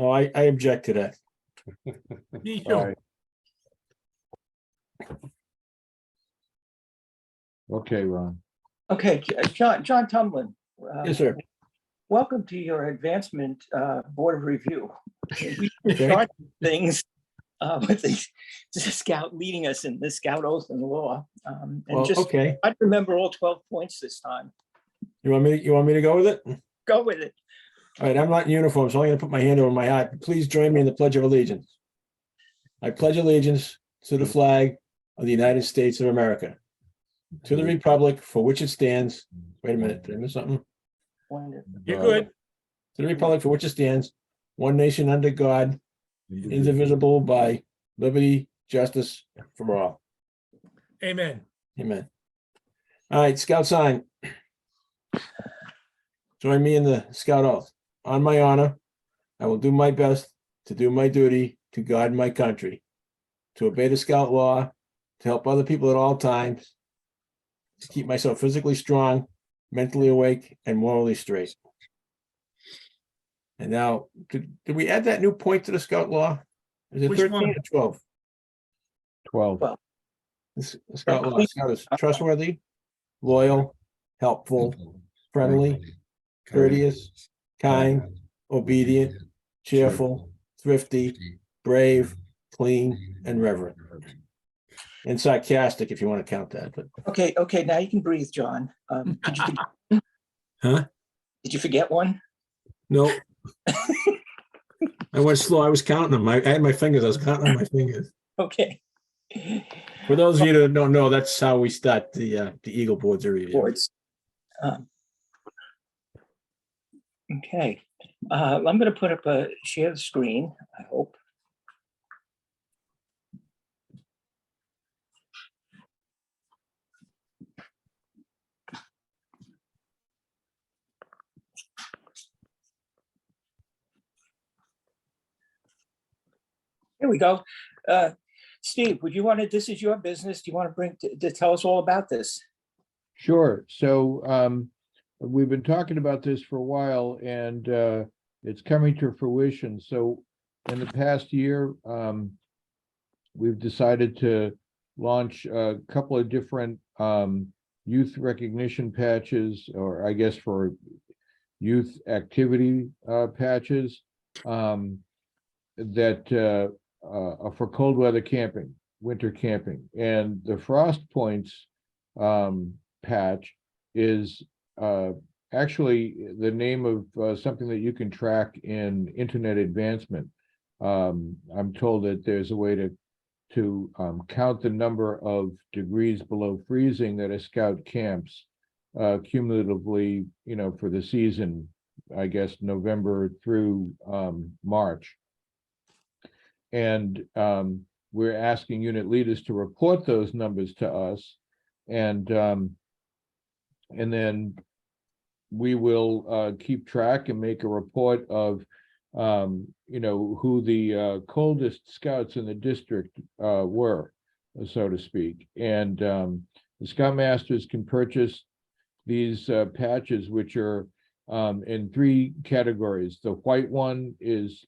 Oh, I object to that. Me All too. right. Okay, Ron. Okay, John Tumlin. Yes, sir. Welcome to your advancement board of review. We should Okay. start things with the scout leading us in the scout oath and law. And Well, just, okay. I remember all 12 points this time. You want me to go with it? Go with it. All right, I'm not in uniform, so I'm gonna put my hand over my heart. Please join me in the Pledge of Allegiance. I pledge allegiance to the flag of the United States of America, to the republic for which it stands. Wait a minute, did I miss something? You're good. To the republic for which it stands, one nation under God, indivisible by liberty, justice for all. Amen. Amen. All right, scout sign. Join me in the scout oath. On my honor, I will do my best to do my duty to guard my country, to obey the scout law, to help other people at all times, to keep myself physically strong, mentally awake, and morally straight. And now, did we add that new point to the scout law? Is it Which 13 one? or 12? 12. The scout law, scout is trustworthy, loyal, helpful, friendly, courteous, kind, obedient, cheerful, thrifty, brave, clean, and reverent. And sarcastic, if you want to count that, but Okay, now you can breathe, John. Did you forget, huh? did you forget one? No. I went slow. I was counting them. I had my fingers. I was counting on my fingers. Okay. For those of you that don't know, that's how we start the Eagle boards of review. Boards. Okay, I'm going to put up a share the screen, I hope. Here we go. Steve, would you want to, this is your business. Do you want to bring, to tell us all about this? Sure. So we've been talking about this for a while, and it's coming to fruition. So in the past year, we've decided to launch a couple of different youth recognition patches, or I guess for youth activity patches that are for cold weather camping, winter camping. And the Frost Points patch is actually the name of something that you can track in internet advancement. I'm told that there's a way to count the number of degrees below freezing that a scout camps cumulatively, for the season, I guess November through March. And we're asking unit leaders to report those numbers to us, and then we will keep track and make a report of who the coldest scouts in the district were, so to speak. And the Scoutmasters can purchase these patches, which are in three categories. The white one is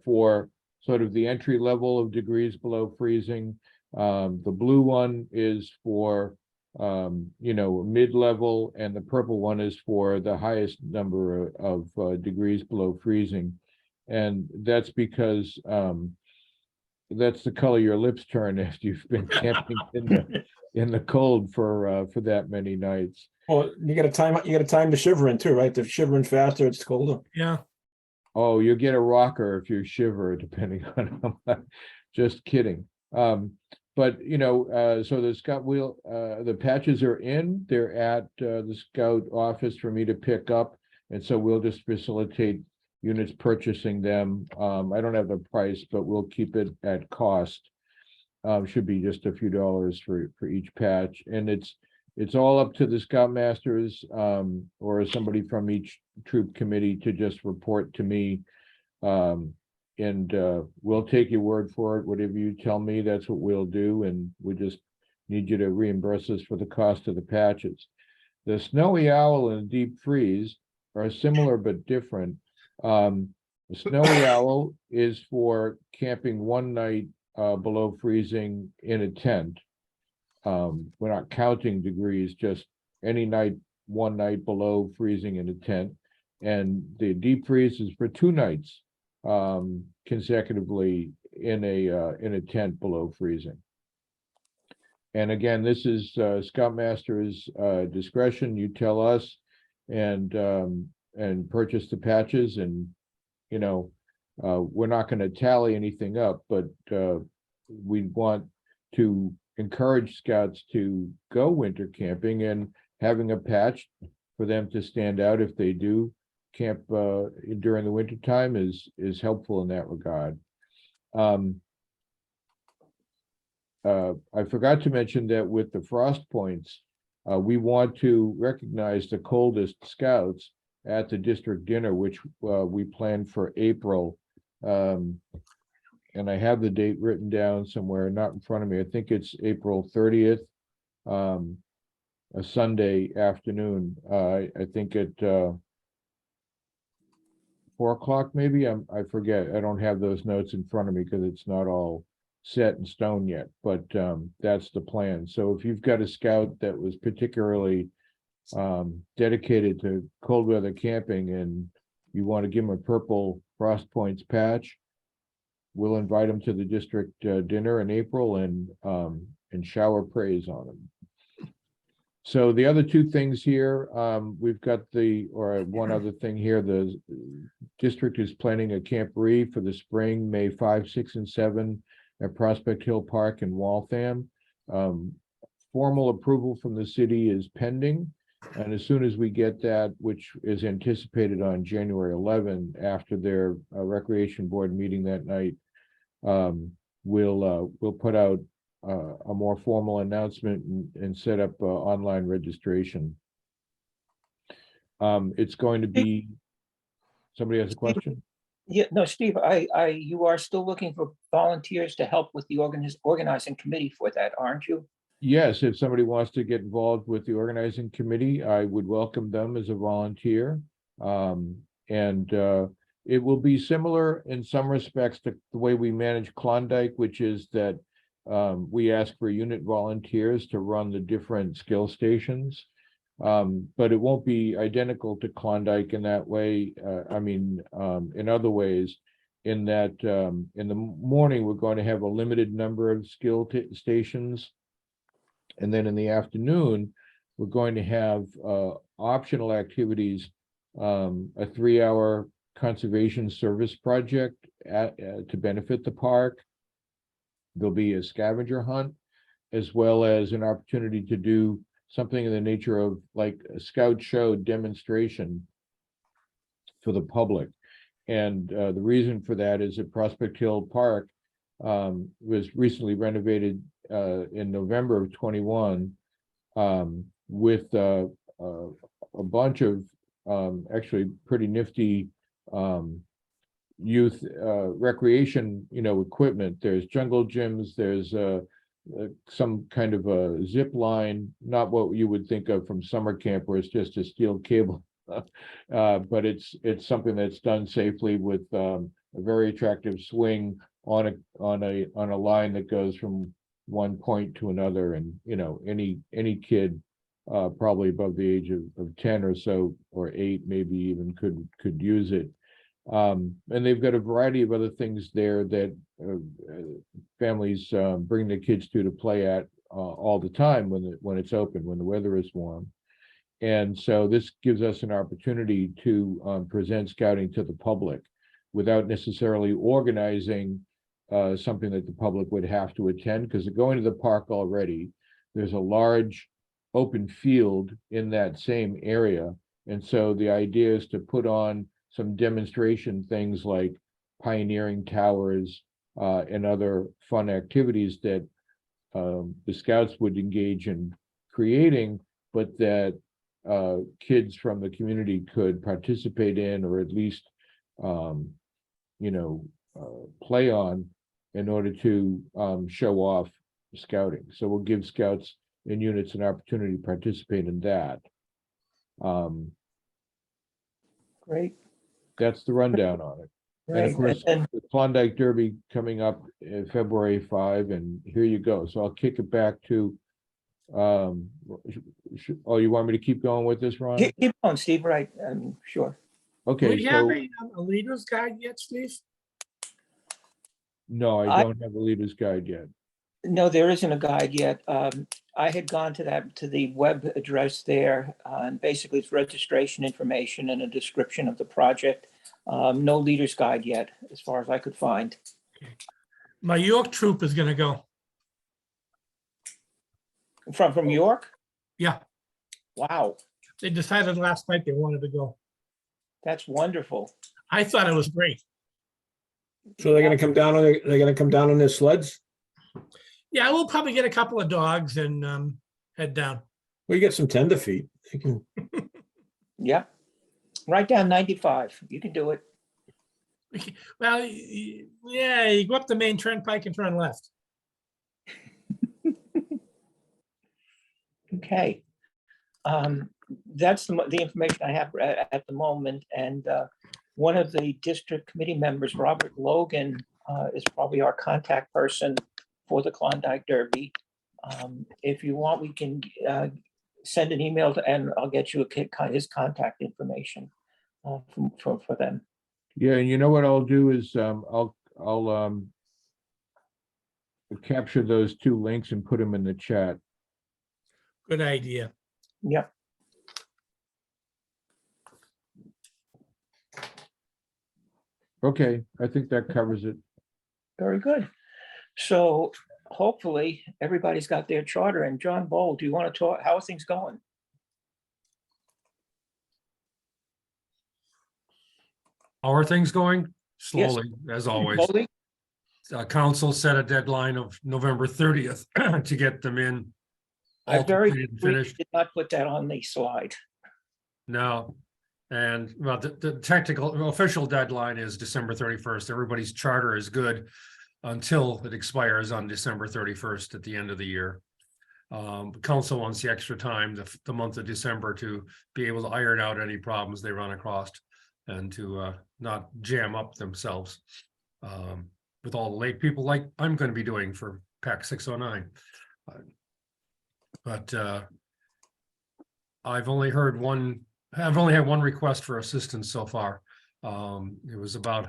for sort of the entry level of degrees below freezing. The blue one is for mid-level, and the purple one is for the highest number of degrees below freezing. And that's because that's the color your lips turn after you've been camping in the cold for that many nights. Well, you got to time the shivering too, right? If shivering faster, it's colder. Yeah. Oh, you'll get a rocker if you shiver, depending on how much. Just kidding. But so the Scout wheel, the patches are in. They're at the Scout office for me to pick up, and so we'll just facilitate units purchasing them. I don't have the price, but we'll keep it at cost. Should be just a few dollars for each patch, and it's all up to the Scoutmasters or somebody from each troop committee to just report to me, and we'll take your word for it. Whatever you tell me, that's what we'll do, and we just need you to reimburse us for the cost of the patches. The Snowy Owl and Deep Freeze are similar but different. The Snowy Owl is for camping one night below freezing in a tent. We're not counting degrees, just any night, one night below freezing in a tent. And the deep freeze is for 2 nights consecutively in a tent below freezing. And again, this is Scoutmaster's discretion. You tell us and purchase the patches, and you know, we're not going to tally anything up, but we want to encourage scouts to go winter camping, and having a patch for them to stand out if they do camp during the winter time is helpful in that regard. I forgot to mention that with the frost points, we want to recognize the coldest scouts at the district dinner, which we planned for April. And I have the date written down somewhere, not in front of me. I think it's April 30th, a Sunday afternoon. I think at 4 o'clock, maybe. I forget. I don't have those notes in front of me because it's not all set in stone yet, but that's the plan. So if you've got a scout that was particularly dedicated to cold weather camping and you want to give them a purple Frost Points patch, we'll invite them to the district dinner in April and shower praise on them. So the other 2 things here, we've got one other thing here. The district is planning a camporee for the spring, May 5, 6, and 7 at Prospect Hill Park in Waltham. Formal approval from the city is pending. And as soon as we get that, which is anticipated on January 11, after their recreation board meeting that night, we'll put out a more formal announcement and set up online registration. It's going to be, somebody has a question? Yeah, no, Steve, you are still looking for volunteers to help with the organizing committee for that, aren't you? Yes, if somebody wants to get involved with the organizing committee, I would welcome them as a volunteer. It will be similar in some respects to the way we manage Klondike, which is that we ask for unit volunteers to run the different skill stations. But it won't be identical to Klondike in that way. In other ways, in that in the morning, we're going to have a limited number of skill stations. And then in the afternoon, we're going to have optional activities, a 3-hour conservation service project to benefit the park. There'll be a scavenger hunt, as well as an opportunity to do something in the nature of like a scout show demonstration for the public. And the reason for that is that Prospect Hill Park was recently renovated in November of 21 with a bunch of actually pretty nifty youth recreation, equipment. There's jungle gyms, there's some kind of a zip line, not what you would think of from summer camp where it's just a steel cable, but it's something that's done safely with a very attractive swing on a line that goes from one point to another, and any kid probably above the age of 10 or so, or 8 maybe even, could use it. And they've got a variety of other things there that families bring their kids to play at all the time when it's open, when the weather is warm. And so this gives us an opportunity to present scouting to the public without necessarily organizing something that the public would have to attend, because they're going to the park already. There's a large open field in that same area. And so the idea is to put on some demonstration things like pioneering towers and other fun activities that the scouts would engage in creating, but that kids from the community could participate in, or at least play on, in order to show off scouting. So we'll give scouts and units an opportunity to participate in that. Great. That's the rundown on it. And Right, of course, and the Klondike Derby coming up February 5, and here you go. So I'll kick it back to, oh, you want me to keep going with this, Ron? keep going, Steve, right, sure. Do Okay, we have so, a leader's guide yet, Steve? no, I I- don't have a leader's guide yet. No, there isn't a guide yet. I had gone to the web address there, and basically it's registration information and a description of the project. No leader's guide yet, as far as I could find. My York troop is gonna go. From York? Yeah, Wow, they decided last night they wanted to go. that's wonderful. I thought it was great. So they're gonna come down on, they're gonna come down on their sleds? Yeah, we'll probably get a couple of dogs and head down. Well, you get some tenderfeet. They can, Yeah. Right down 95. You can do it. Well, yeah, you go up the main turnpike and turn left. Okay. That's the information I have at the moment. And one of the district committee members, Robert Logan, is probably our contact person for the Klondike Derby. If you want, we can send an email and I'll get you his contact information for them. Yeah, and you know what I'll do is, I'll capture those two links and put them in the chat. Good idea. Yep. Okay, I think that covers it. Very good. So hopefully everybody's got their charter. And John Bold, do you want to talk? How are things going? How are things going? Slowly, as always. Slowly? Council set a deadline of November 30th to get them in. I all very completed and we finished. did not put that on the slide. No. And well, the technical official deadline is December 31st. Everybody's charter is good until it expires on December 31st at the end of the year. Council wants the extra time, the month of December, to be able to iron out any problems they run across and to not jam up themselves with all the late people like I'm going to be doing for PAC 609. But I've only had one request for assistance so far. It was about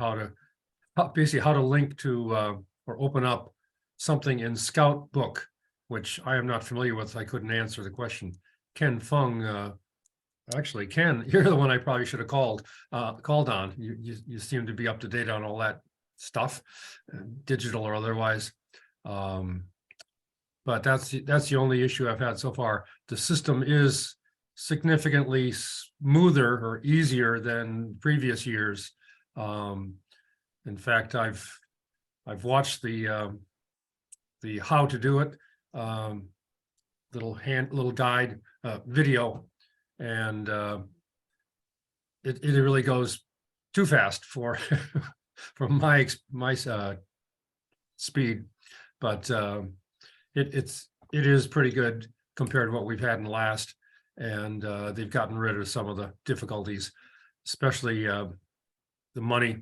basically how to link to or open up something in Scout Book, which I am not familiar with. I couldn't answer the question. Ken Fung, actually, Ken, you're the one I probably should have called on. You seem to be up to date on all that stuff, digital or otherwise. But that's the only issue I've had so far. The system is significantly smoother or easier than previous years. In fact, I've watched the how to do it little guide video, and it really goes too fast for from my speed, but it is pretty good compared to what we've had in the last, and they've gotten rid of some of the difficulties, especially the money.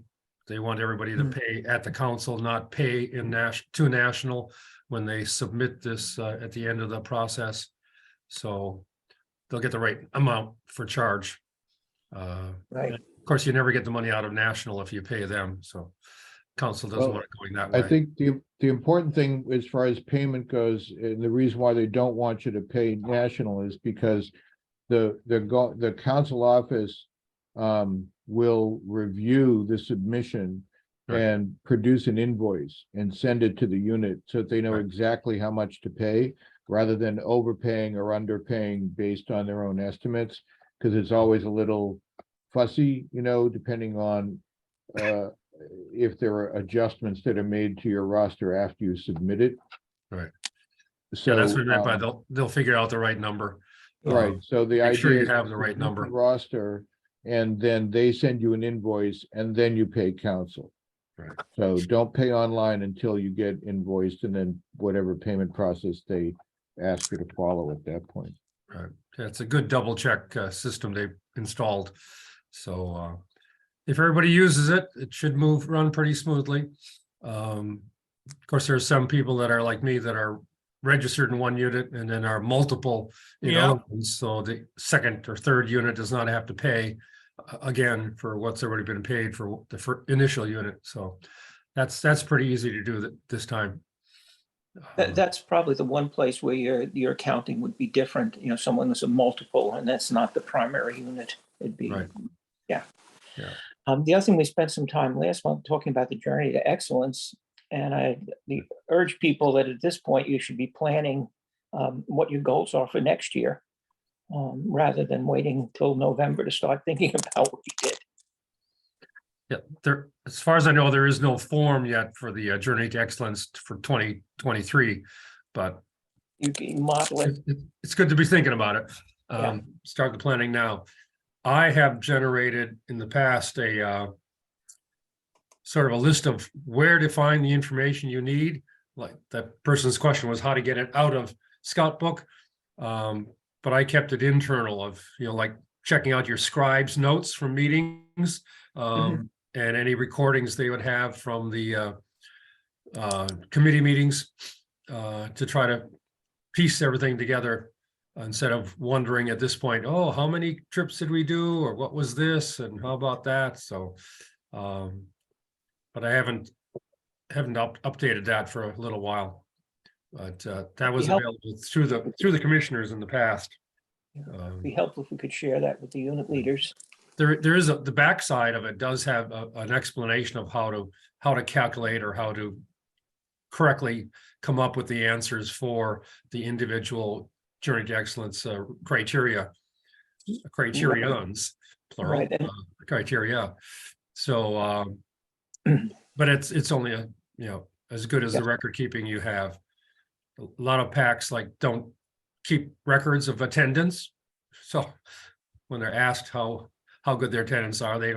They want everybody to pay at the council, not pay in to national when they submit this at the end of the process. So they'll get the right amount for charge. Right. Of course, you never get the money out of national if you pay them. So council doesn't Well, want it going that way. I think the important thing as far as payment goes, and the reason why they don't want you to pay national is because the council office will review the submission Right. and produce an invoice and send it to the unit so that they know Right. exactly how much to pay, rather than overpaying or underpaying based on their own estimates, because it's always a little fussy, depending on if there are adjustments that are made to your roster after you submit it. Right. So Yeah, that's what I meant by they'll figure out the right number. right. So the Make sure idea you is have to the right submit number. roster, and then they send you an invoice, and then you pay council. Right. So don't pay online until you get invoiced, and then whatever payment process they ask you to follow at that point. Right. Yeah, it's a good double check system they installed. So if everybody uses it, it should run pretty smoothly. Of course, there are some people that are like me that are registered in one unit and then are multiple in Yeah. other ones. So the second or third unit does not have to pay again for what's already been paid for the initial unit. So that's pretty easy to do this time. That's probably the one place where your accounting would be different. You know, someone that's a multiple and that's not the primary unit. It'd be, Right. yeah. Yeah. The other thing, we spent some time last month talking about the journey to excellence. And I urge people that at this point, you should be planning what your goals are for next year, rather than waiting till November to start thinking about what you did. Yeah, there, as far as I know, there is no form yet for the Journey to Excellence for 2023, but You can model it. it's good to be thinking about it. Yeah. Start the planning now. I have generated in the past a sort of a list of where to find the information you need. Like that person's question was how to get it out of Scout Book. But I kept it internal of, like checking out your scribes notes from meetings, and any recordings they would have from the committee meetings, to try to piece everything together instead of wondering at this point, oh, how many trips did we do? Or what was this? And how about that? So, but I haven't updated that for a little while. But that was available through the commissioners in the past. It'd be helpful if we could share that with the unit leaders. There is the backside of it does have an explanation of how to calculate or how to correctly come up with the answers for the individual Journey to Excellence criterions, plural, Right. criteria. So, but it's only as good as the record keeping you have. A lot of PACs don't keep records of attendance. So when they're asked how good their attendance are, they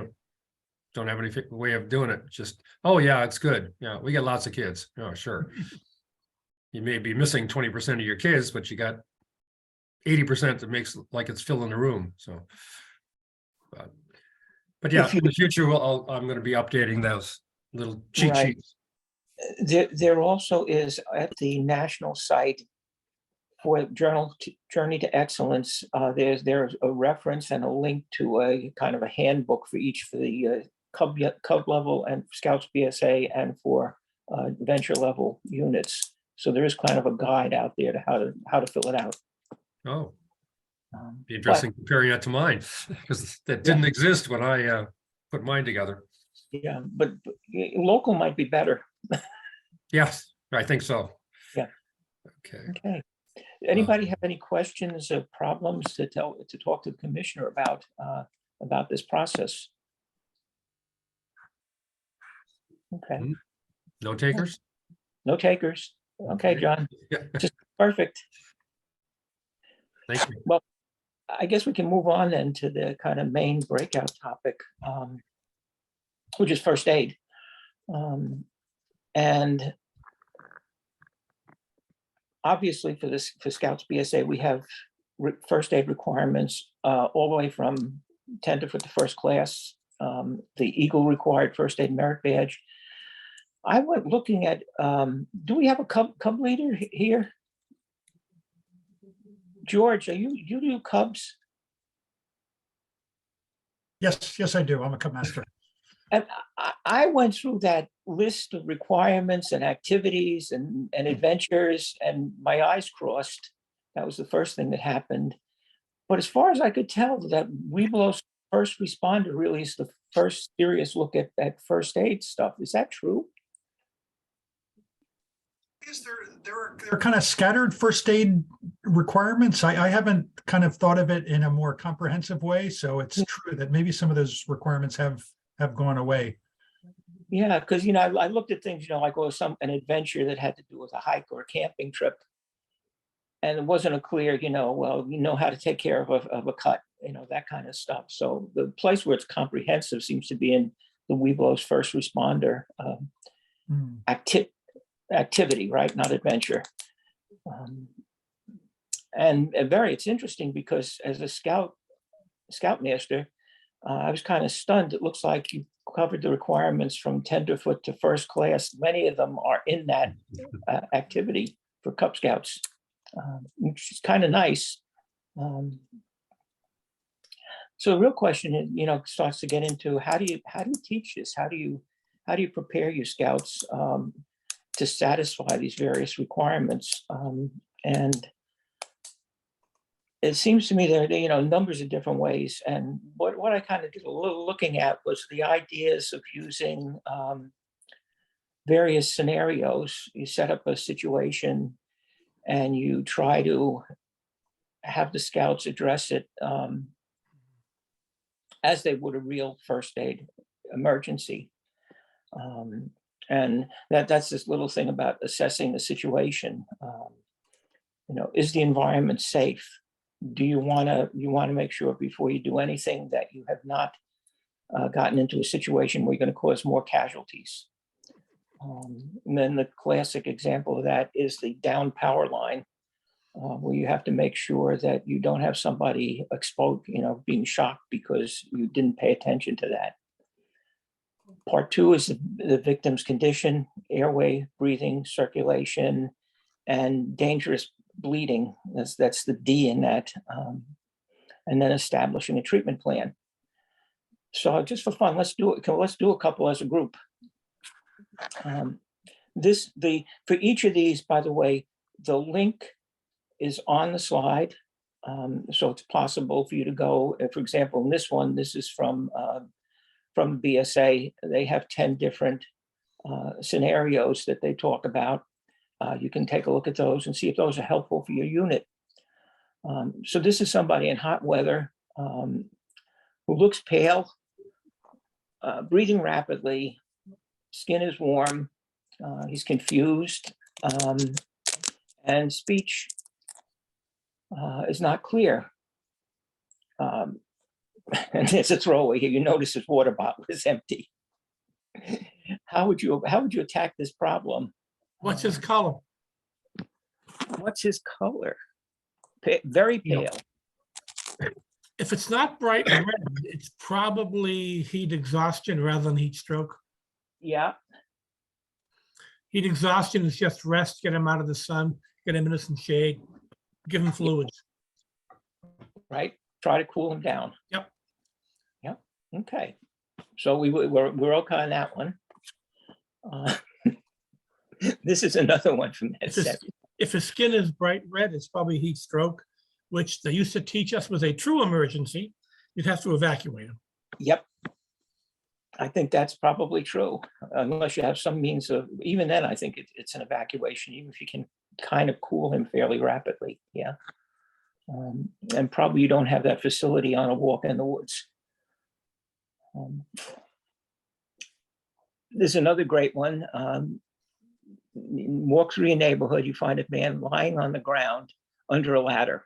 don't have any way of doing it. Just, oh yeah, it's good. Yeah, we get lots of kids. Oh, sure. You may be missing 20% of your kids, but you got 80% that makes like it's filling the room. So, but yeah, in the future, I'm going to be updating those little cheat sheets. There also is at the national site for Journey to Excellence. There's a reference and a link to a kind of a handbook for each for the Cub level and Scouts BSA and for venture level units. So there is kind of a guide out there to how to fill it out. Oh, be interesting comparing that to mine because that didn't exist when I put mine together. Yeah, but local might be better. Yes, I think so. Yeah. Okay. Anybody have any questions or problems to talk to the commissioner about this process? Okay. No takers? No takers. Okay, John. Just perfect. Thank you. Well, I guess we can move on then to the kind of main breakout topic, which is first aid. And obviously for Scouts BSA, we have first aid requirements all the way from tender for the first class, the Eagle required first aid merit badge. I went looking at, do we have a Cub leader here? George, you do Cubs? Yes, I do. I'm a Cub master. And I went through that list of requirements and activities and adventures, and my eyes crossed. That was the first thing that happened. But as far as I could tell, that Webelos first responder really is the first serious look at first aid stuff. Is that true? There are kind of scattered first aid requirements. I haven't kind of thought of it in a more comprehensive way. So it's true that maybe some of those requirements have gone away. Yeah, because I looked at things, like an adventure that had to do with a hike or a camping trip, and it wasn't a clear, how to take care of a cut, that kind of stuff. So the place where it's comprehensive seems to be in the Webelos first responder activity, right? Not adventure. And it's interesting because as a scout master, I was kind of stunned. It looks like you covered the requirements from tenderfoot to first class. Many of them are in that activity for Cub Scouts, which is kind of nice. So the real question is, starts to get into how do you teach this? How do you prepare your scouts to satisfy these various requirements? And it seems to me there are numbers of different ways. And what I kind of did a little looking at was the ideas of using various scenarios. You set up a situation and you try to have the scouts address it as they would a real first aid emergency. And that's this little thing about assessing the situation. Is the environment safe? Do you want to make sure before you do anything that you have not gotten into a situation where you're going to cause more casualties? And then the classic example of that is the down power line, where you have to make sure that you don't have somebody exposed, being shocked because you didn't pay attention to that. Part two is the victim's condition, airway, breathing, circulation, and dangerous bleeding. That's the D in that. And then establishing a treatment plan. So just for fun, let's do a couple as a group. For each of these, by the way, the link is on the slide. So it's possible for you to go, for example, in this one, this is from BSA. They have 10 different scenarios that they talk about. You can take a look at those and see if those are helpful for your unit. So this is somebody in hot weather who looks pale, breathing rapidly, skin is warm, he's confused, and speech is not clear. And there's a throwaway here. You notice his water bottle is empty. How would you attack this problem? What's his color? What's his color? Very pale. If it's not bright red, it's probably heat exhaustion rather than heat stroke. Yeah. Heat exhaustion is just rest, get him out of the sun, get him into some shade, give him fluids. Right. Try to cool him down. Yep. Yep. Okay. So we're okay on that one. This is another one from that set. If his skin is bright red, it's probably heat stroke, which they used to teach us was a true emergency. You'd have to evacuate him. Yep. I think that's probably true, unless you have some means of, even then, I think it's an evacuation, even if you can kind of cool him fairly rapidly. Yeah. And probably you don't have that facility on a walk in the woods. There's another great one. Walk through your neighborhood, you find a man lying on the ground under a ladder.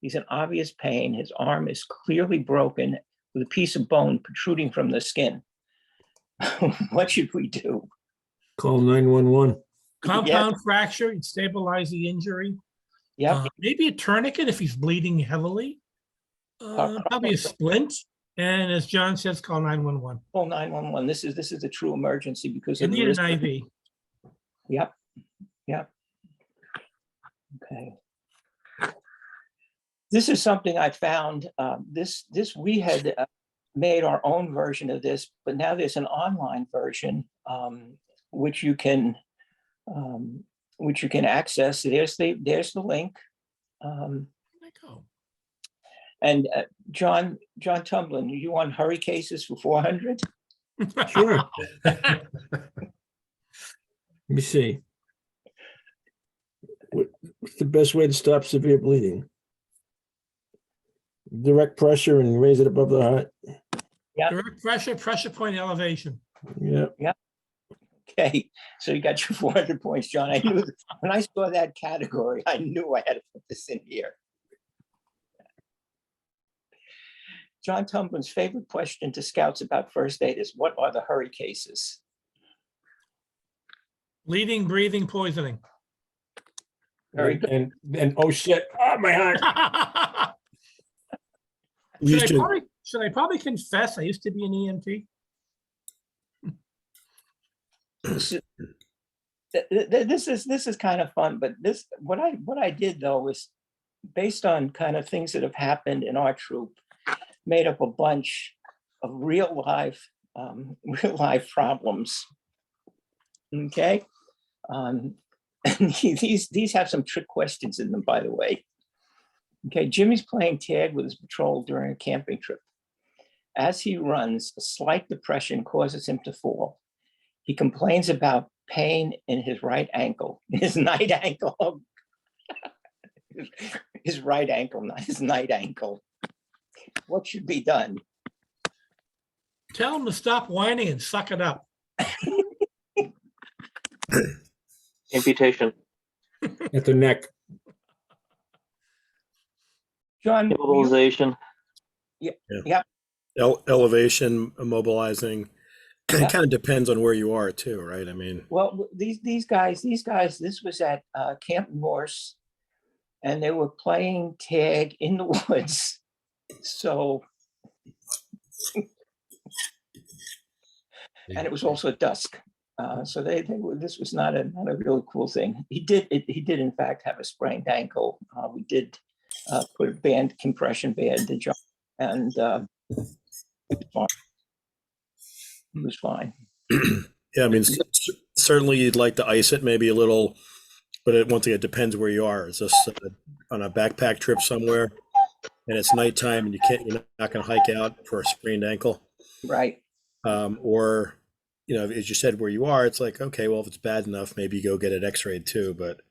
He's in obvious pain. His arm is clearly broken with a piece of bone protruding from the skin. What should we do? Call 911. Compound fracture, you'd stabilize the injury. Yeah. Maybe a tourniquet if he's bleeding heavily. Probably a splint. And as John says, call 911. Call 911. This is a true emergency because You of the need risk. an IV. Yep. Yep. Okay. This is something I found. This we had made our own version of this, but now there's an online version which you can access. There's the link. And John Tumblin, you want hurry cases for 400? Sure. Let me see. What's the best way to stop severe bleeding? Direct pressure and raise it above the heart. Yeah. Direct pressure, pressure point elevation. Yeah. Okay, so you got your 400 points, John. I knew when I saw that category, I knew I had to put this in here. John Tumblin's favorite question to scouts about first aid is, what are the hurry cases? Bleeding, breathing, poisoning. Very good. And oh shit, my heart. Should I Should I probably confess? I used to be an E EMT. This is kind of fun, but what I did though was based on kind of things that have happened in our troop, made up a bunch of real life problems. Okay, and these have some trick questions in them, by the way. Okay, Jimmy's playing tag with his patrol during a camping trip. As he runs, a slight depression causes him to fall. He complains about pain in his right ankle, his night ankle. His right ankle, not his night ankle. What should be done? Tell him to stop whining and suck it up. Amputation, At the neck. John, immobilization. Elevation, immobilizing. Yeah. It kind of depends on where you are too, right? I mean, well, these guys, this was at Camp Morse, and they were playing tag in the woods. So, and it was also dusk. So they were, this was not a really cool thing. He did in fact have a sprained ankle. We did put a compression bandage on, and he was fine. yeah, I mean, certainly you'd like to ice it maybe a little, but once again, it depends where you are. Is this on a backpack trip somewhere and it's nighttime and you're not going to hike out for a sprained ankle? Right. Or, you know, as you said, where you are, it's like, okay, well, if it's bad enough, maybe you go get it x-rayed too. But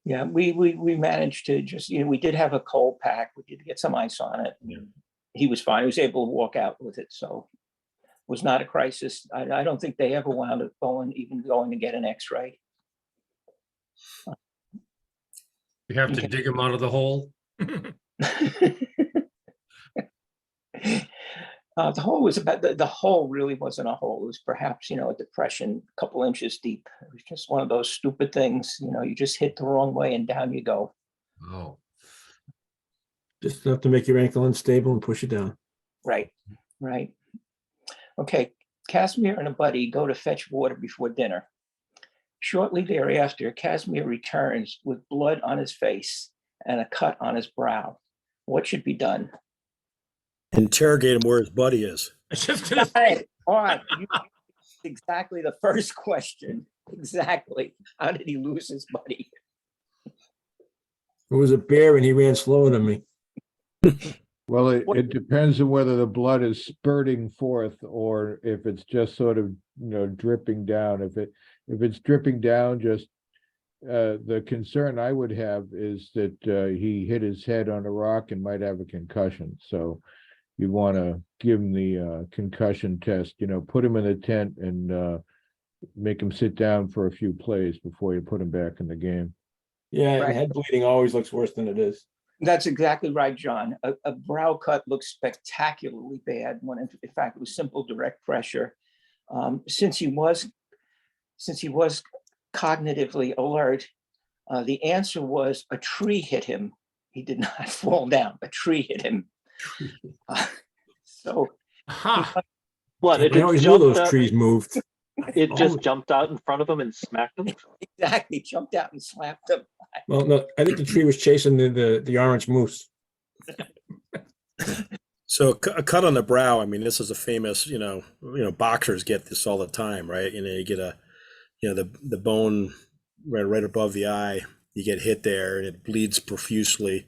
yeah, we managed to just, you know, we did have a cold pack. We did get some ice on it. Yeah. He was fine. He was able to walk out with it. So it was not a crisis. I don't think they ever wound up going to get an x-ray. You have to Okay. dig him out of the hole. The hole was about, the hole really wasn't a hole. It was perhaps, you know, a depression, a couple inches deep. It was just one of those stupid things, you know, you just hit the wrong way and down you go. Oh, Just enough to make your ankle unstable and push it down. Right, right. Okay, Casimir and a buddy go to fetch water before dinner. Shortly thereafter, Casimir returns with blood on his face and a cut on his brow. What should be done? interrogate him where his buddy is. I was just gonna Hey, all right, exactly the first question. Exactly. How did he lose his buddy? It was a bear and he ran slower than me. Well, What- it depends on whether the blood is spurting forth or if it's just sort of, dripping down. If it's dripping down, just the concern I would have is that he hit his head on a rock and might have a concussion. So you want to give him the concussion test, put him in a tent and make him sit down for a few plays before you put him back in the game. Yeah, Right. head bleeding always looks worse than it is. That's exactly right, John. A brow cut looks spectacularly bad when in fact it was simple direct pressure. Since he was cognitively alert, the answer was a tree hit him. He did not fall down. A tree hit him. So Ha, What? It I always just knew jumped those out, trees moved. it just jumped out in front of him and smacked him. exactly, jumped out and slapped him. Well, no, I think the tree was chasing the orange moose. So a cut on the brow. I mean, this is a famous, boxers get this all the time, right? You get the bone right above the eye. You get hit there, and it bleeds profusely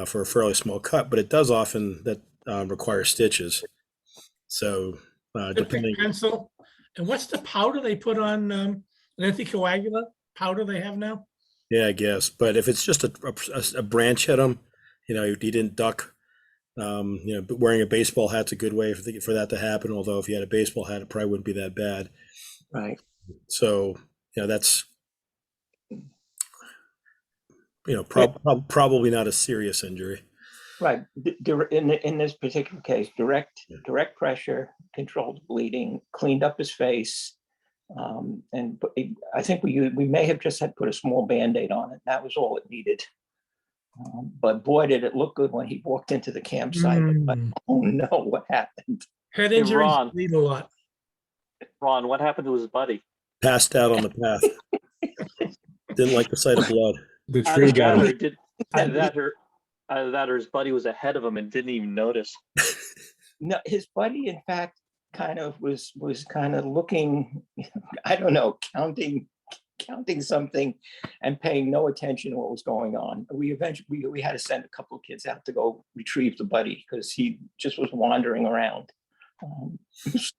for a fairly small cut, but it does often require stitches. So depending, pencil. And what's the powder they put on an anticoagulant powder they have now? yeah, I guess. But if it's just a branch hit him, he didn't duck. But wearing a baseball hat's a good way for that to happen. Although if you had a baseball hat, it probably wouldn't be that bad. Right. So that's probably not a serious injury. Right. In this particular case, direct pressure, controlled bleeding, cleaned up his face. And I think we may have just had put a small Band-Aid on it. That was all it needed. But boy, did it look good when he walked into the campsite. But, oh no, what happened? Head Hey, injuries Ron. lead a lot. Ron, what happened to his buddy? Passed out on the path. Didn't like the sight of blood. The tree got Either him. he did, either that or his buddy was ahead of him and didn't even notice. No, his buddy, in fact, kind of was kind of looking, I don't know, counting something and paying no attention to what was going on. We eventually we had to send a couple of kids out to go retrieve the buddy because he just was wandering around. It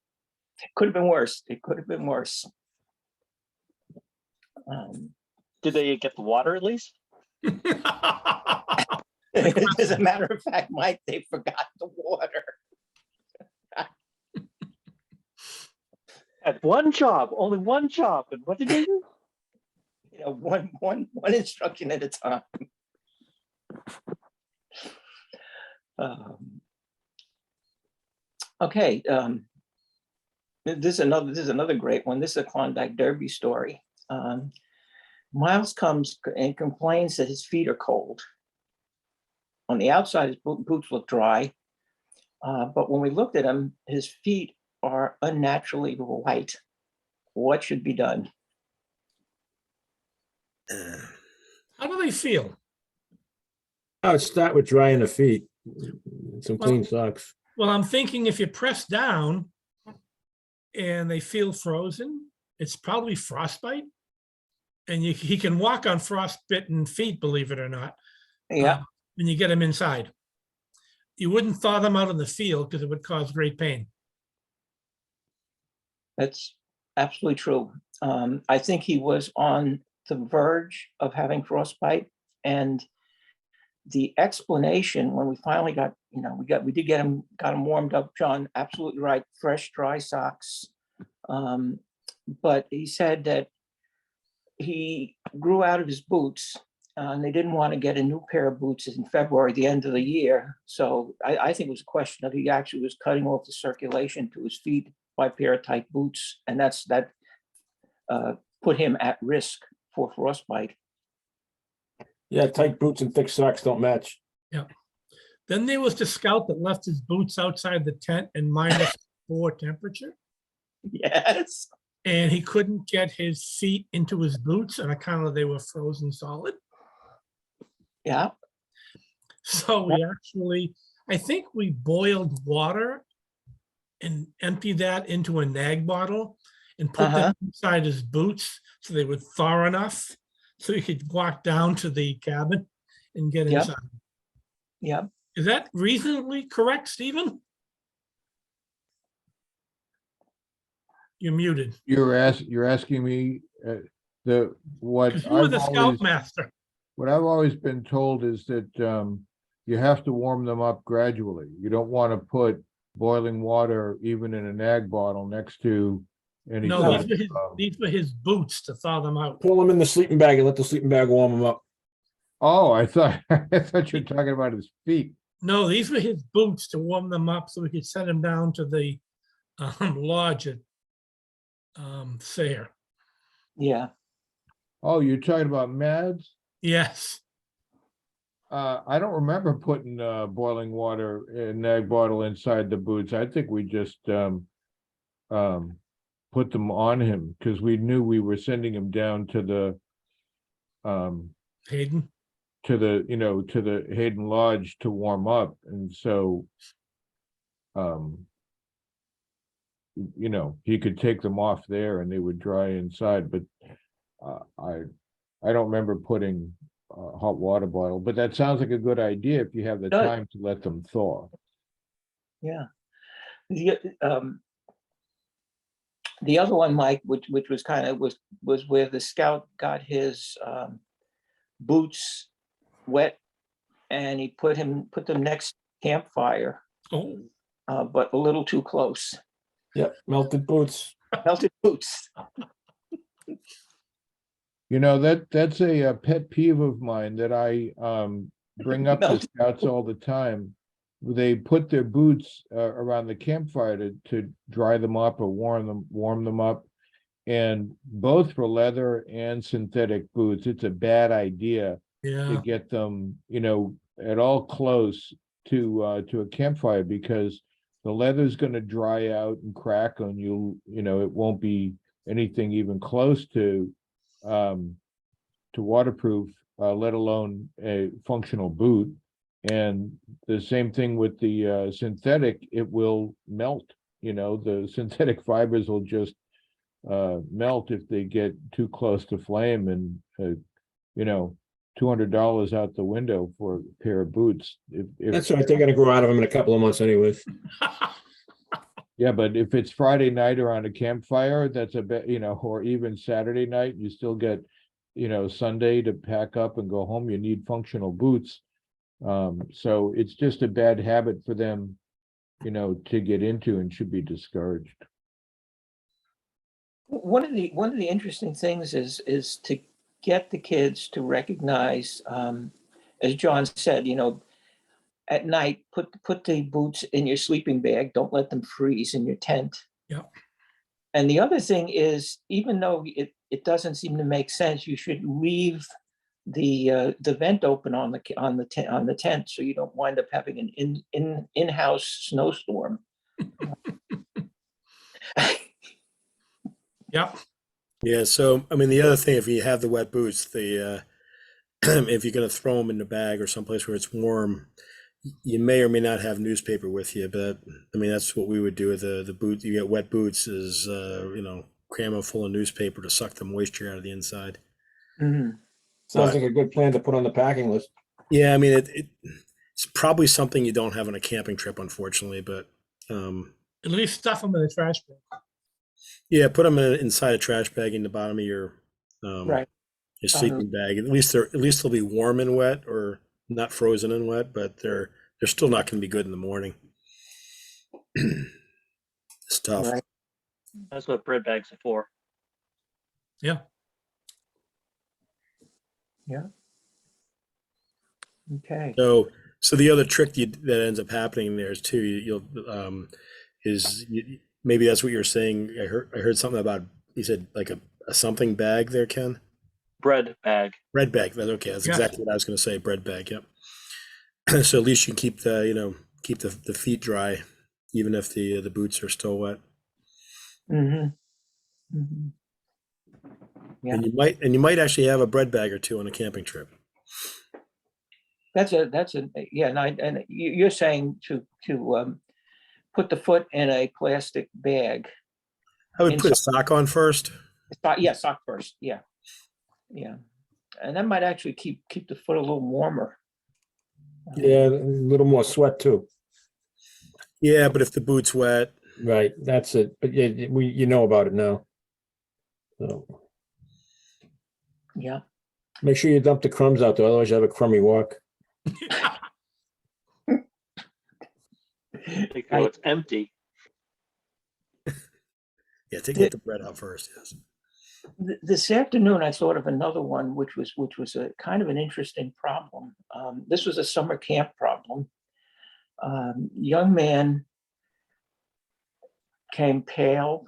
could have been worse. It could have been worse. Did they get the water at least? As a matter of fact, Mike, they forgot the water. At one job, only one job. And what did they do? You know, one instruction at a time. Okay, this is another great one. This is a Klondike Derby story. Miles comes and complains that his feet are cold. On the outside, his boots look dry, but when we looked at him, his feet are unnaturally light. What should be done? How do they feel? I would start with drying the feet. Some clean socks. Well, I'm thinking if you press down and they feel frozen, it's probably frostbite. And he can walk on frostbitten feet, believe it or not. Yeah, When you get him inside. You wouldn't thaw them out in the field because it would cause great pain. that's absolutely true. I think he was on the verge of having frostbite, and the explanation when we finally got, we did got him warmed up. John, absolutely right. Fresh, dry socks. But he said that he grew out of his boots and they didn't want to get a new pair of boots in February, the end of the year. So I think it was a question of he actually was cutting off the circulation to his feet by a pair of tight boots. And that put him at risk for frostbite. Yeah, tight boots and thick socks don't match. Yeah. Then there was the scout that left his boots outside the tent in -4 temperature. Yes. And he couldn't get his feet into his boots on account of they were frozen solid. Yeah. So we actually, I think we boiled water and emptied that into a nag bottle and put them inside his boots so they would thaw enough so he could walk down to the cabin and get Yep. inside. Yeah. Is that reasonably correct, Stephen? You're muted. You're asking me, what 'Cause you were the I've always, scoutmaster. what I've always been told is that, you have to warm them up gradually. You don't want to put boiling water even in a nag bottle next to any. No, sort these were his boots to thaw them out. Pull them in the sleeping bag and let the sleeping bag warm them up. Oh, I thought, I thought you were talking about his feet. No, these were his boots to warm them up so we could send him down to the lodge at Sayre. Yeah. Oh, you're talking about Mads? Yes. I don't remember putting boiling water in nag bottle inside the boots. I think we just put them on him because we knew we were sending him down to the Hayden. to the Hayden Lodge to warm up, and so he could take them off there and they would dry inside. But I don't remember putting hot water bottle, but that sounds like a good idea if you have the Does. time to let them thaw. Yeah. The other one, Mike, which was kind of was where the scout got his boots wet and he put them next campfire, Oh, but a little too close. Yep, melted boots. Melted boots. That's a pet peeve of mine that I bring up to Melted scouts all the time. They put their boots around the campfire to dry them up or warm them up. And both for leather and synthetic boots, it's a bad idea Yeah, get them, at all close to a campfire, because the leather's gonna dry out and crack on you, it won't be anything even close to waterproof, let alone a functional boot. And the same thing with the synthetic, it will melt, the synthetic fibers will just melt if they get too close to flame, and $200 out the window for a pair of boots. If That's all right. They're gonna grow out of them in a couple of months anyways. Yeah, but if it's Friday night or on a campfire, that's a bit, or even Saturday night, you still get, Sunday to pack up and go home. You need functional boots. So it's just a bad habit for them, to get into, and should be discouraged. One of the interesting things is to get the kids to recognize, as John said, at night, put the boots in your sleeping bag. Don't let them freeze in your tent. Yep. And the other thing is, even though it doesn't seem to make sense, you should leave the vent open on the tent, so you don't wind up having an in-house snowstorm. yep. Yeah, so I mean, the other thing, if you have the wet boots, the if you're gonna throw them in the bag or someplace where it's warm, you may or may not have newspaper with you. But I mean, that's what we would do with the boot. You get wet boots, is cram them full of newspaper to suck the moisture out of the inside. Mhm. Sounds like a good plan to put on the packing list. Yeah, I mean, it's probably something you don't have on a camping trip, unfortunately. But At least stuff them in the trash bin. yeah, put them inside a trash bag in the bottom of your Right. your sleeping bag. At least they'll be warm and wet, or not frozen and wet, but they're still not going to be good in the morning. It's tough. Right. That's what bread bags are for. Yeah. Yeah. Okay. So the other trick that ends up happening there is too, maybe that's what you're saying. I heard something about, you said like a something bag there, Ken? Bread bag. Bread bag. That's okay. That's Yeah. exactly what I was going to say. Bread bag. Yep. So at least you can keep the feet dry, even if the boots are still wet. Mm-hmm. Mm-hmm. Yeah. And you might actually have a bread bag or two on a camping trip. That's a yeah. And you're saying to put the foot in a plastic bag. I would put a sock on first. Yeah, sock first. Yeah. Yeah. And that might actually keep the foot a little warmer. Yeah, a little more sweat too. Yeah, but if the boot's wet, Right, that's it. But yeah, you know about it now. So Yeah. make sure you dump the crumbs out there, otherwise you have a crummy walk. Make sure it's empty. yeah, get the bread out first. Yes. This afternoon, I thought of another one, which was a kind of an interesting problem. This was a summer camp problem. Young man came pale,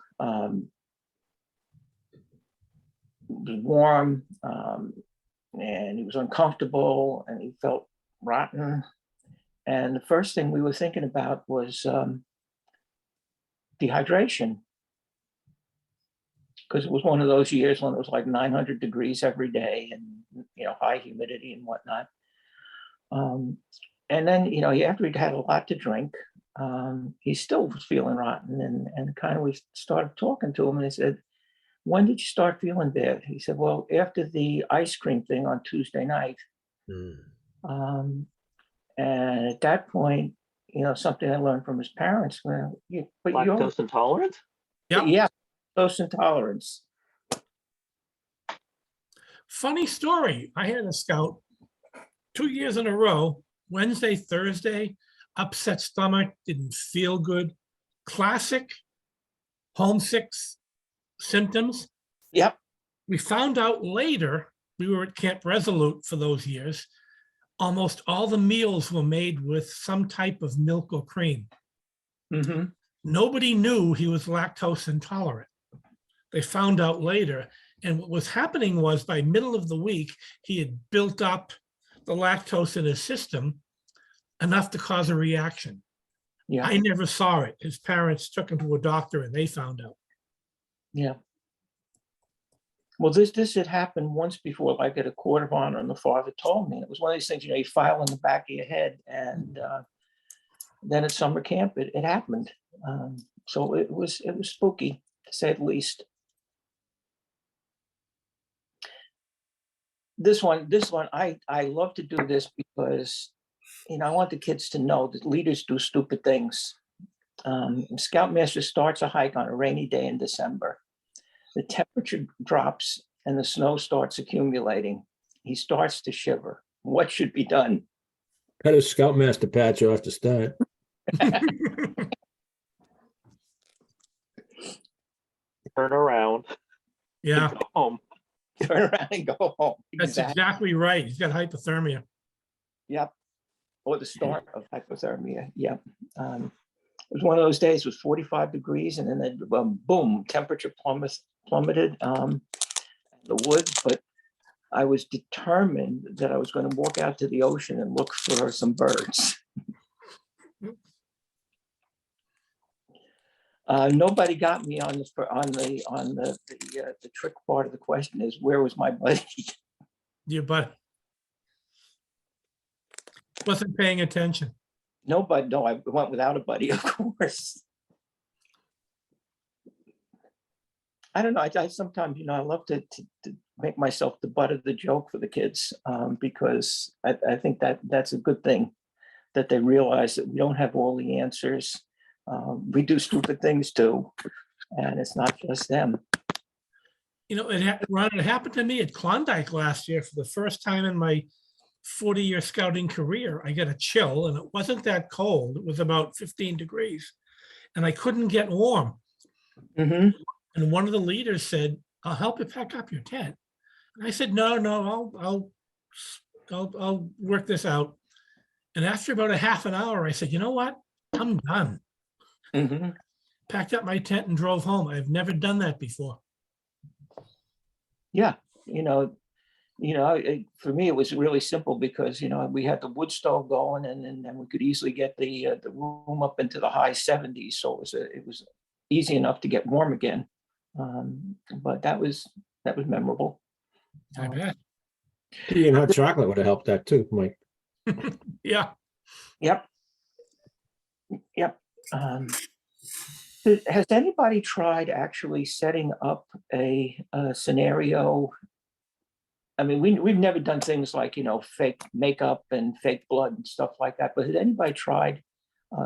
was warm, and he was uncomfortable, and he felt rotten. And the first thing we were thinking about was dehydration, because it was one of those years when it was like 900 degrees every day, and high humidity and whatnot. And then after he'd had a lot to drink, he still was feeling rotten, and kind of we started talking to him, and I said, "When did you start feeling bad?" He said, "Well, after the ice cream thing on Tuesday night." And at that point, something I learned from his parents, Lactose intolerant? Yep. yeah, lactose intolerance. Funny story. I had a scout 2 years in a row, Wednesday, Thursday, upset stomach, didn't feel good. Classic homesick symptoms. Yep. We found out later, we were at Camp Resolute for those years, almost all the meals were made with some type of milk or cream. Mm-hmm. Nobody knew he was lactose intolerant. They found out later. And what was happening was by middle of the week, he had built up the lactose in his system enough to cause a reaction. Yeah, I never saw it. His parents took him to a doctor and they found out. yeah. Well, this had happened once before, like at a court of honor, and the father told me. It was one of these things, you file in the back of your head, and then at summer camp, it happened. So it was spooky, to say the least. This one, I love to do this because, I want the kids to know that leaders do stupid things. Scoutmaster starts a hike on a rainy day in December. The temperature drops and the snow starts accumulating. He starts to shiver. What should be done? Cut his Scoutmaster patch off to start. Turn around. Yeah, Go home. Turn around and go home. that's exactly right. He's got hypothermia. Yep. Or the start of hypothermia. Yep. It was one of those days. It was 45 degrees, and then boom, temperature plummeted. The woods, but I was determined that I was going to walk out to the ocean and look for some birds. Nobody got me on the trick part of the question is, where was my buddy? Your butt wasn't paying attention. Nobody. No, I went without a buddy, of course. I don't know. I sometimes, I love to make myself the butt of the joke for the kids, because I think that's a good thing, that they realize that we don't have all the answers. We do stupid things too, and it's not just them. Ron, it happened to me at Klondike last year for the first time in my 40-year scouting career. I got a chill, and it wasn't that cold. It was about 15 degrees, and I couldn't get warm. Mm-hmm. And one of the leaders said, "I'll help you pack up your tent." And I said, "No, I'll work this out." And after about a half an hour, I said, "You know what? I'm done." Mm-hmm. Packed up my tent and drove home. I've never done that before. Yeah, for me it was really simple because we had the wood stove going, and then we could easily get the room up into the high 70s, so it was easy enough to get warm again. But that was memorable. I bet. Tea and hot chocolate would have helped that too, Mike. Yeah. Yep. Has anybody tried actually setting up a scenario? I mean, we've never done things like, fake makeup and fake blood and stuff like that, but has anybody tried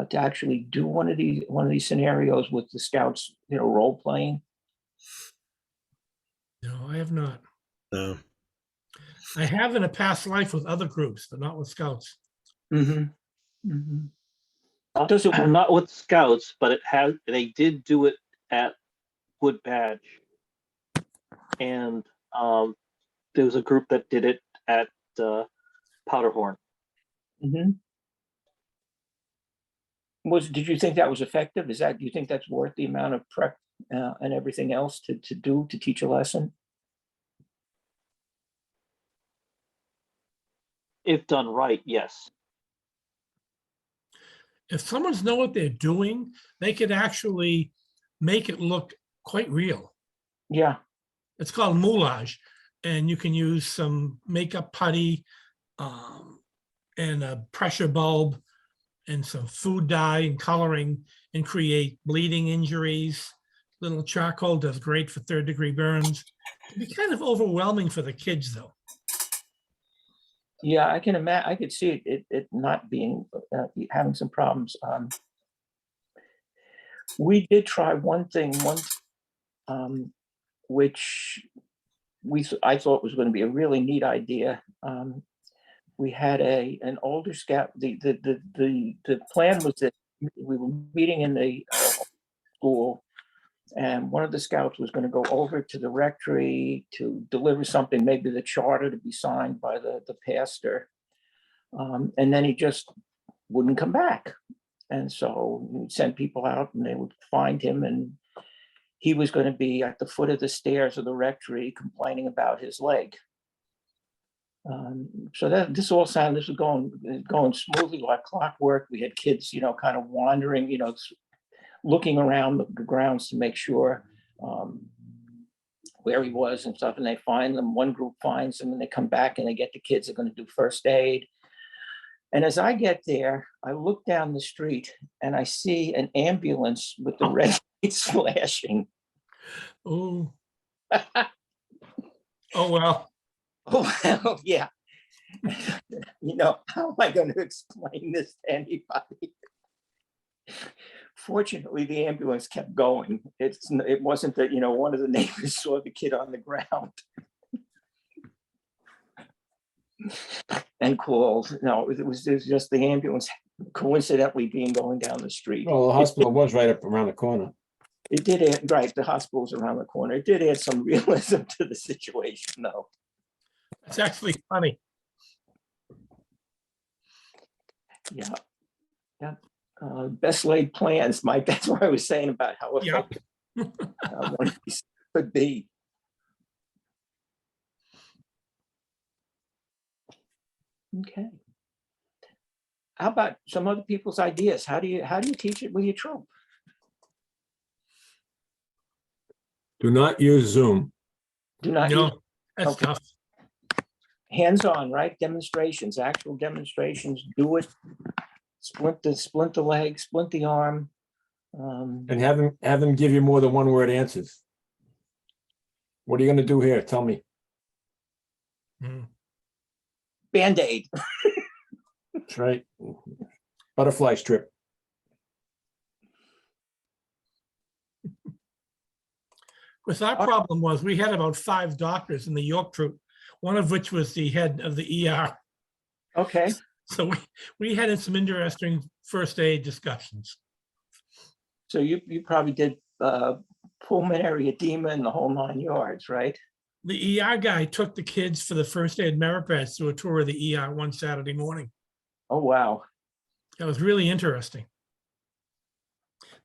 to actually do one of these scenarios with the scouts, role playing? No, I have not. No. I have in a past life with other groups, but not with scouts. Mm-hmm. Mm-hmm. Not with scouts, but they did do it at Wood Badge, and there was a group that did it at Powderhorn. Mm-hmm. Did you think that was effective? Do you think that's worth the amount of prep and everything else to teach a lesson? If done right, yes. If someone's know what they're doing, they could actually make it look quite real. Yeah. It's called moulage, and you can use some makeup putty and a pressure bulb and some food dye and coloring and create bleeding injuries. Little charcoal does great for third-degree burns. It'd be kind of overwhelming for the kids, though. Yeah, I can imagine. I could see it not being having some problems. We did try one thing which I thought was going to be a really neat idea. We had an older scout. The plan was that we were meeting in the school, and one of the scouts was going to go over to the rectory to deliver something, maybe the charter to be signed by the pastor. And then he just wouldn't come back. And so we'd send people out and they would find him, and he was going to be at the foot of the stairs of the rectory complaining about his leg. So this was going smoothly like clockwork. We had kids, kind of wandering, looking around the grounds to make sure where he was and stuff. And they find them. One group finds them, and they come back and they get the kids that are going to do first aid. And as I get there, I look down the street and I see an ambulance with the red lights flashing. Oh. Oh, well. Oh, well, yeah. How am I going to explain this to anybody? Fortunately, the ambulance kept going. It wasn't that, one of the neighbors saw the kid on the ground and called. No, it was just the ambulance coincidentally being going down the street. Well, the hospital was right up around the corner. It did add, right, the hospital's around the corner. It did add some realism to the situation, though. It's actually funny. Yeah. Yeah. Best laid plans, Mike. That's what I was saying about how effective one of these could be. Okay. How about some other people's ideas? How do you teach it with your troop? Do not use Zoom. Do not use No, that's Okay. tough. hands-on, right? Demonstrations, actual demonstrations. Do it. Splint the leg, splint the arm. And have them give you more than one word answers. What are you gonna do here? Tell me. Band-aid. That's right. Butterfly strip. Because our problem was we had about 5 doctors in the York troop, one of which was the head of the ER. Okay. So we had some interesting first aid discussions. So you probably did pulmonary edema in the whole 9 yards, right? The ER guy took the kids for the first aid merit badge to a tour of the ER one Saturday morning. Oh, wow. That was really interesting.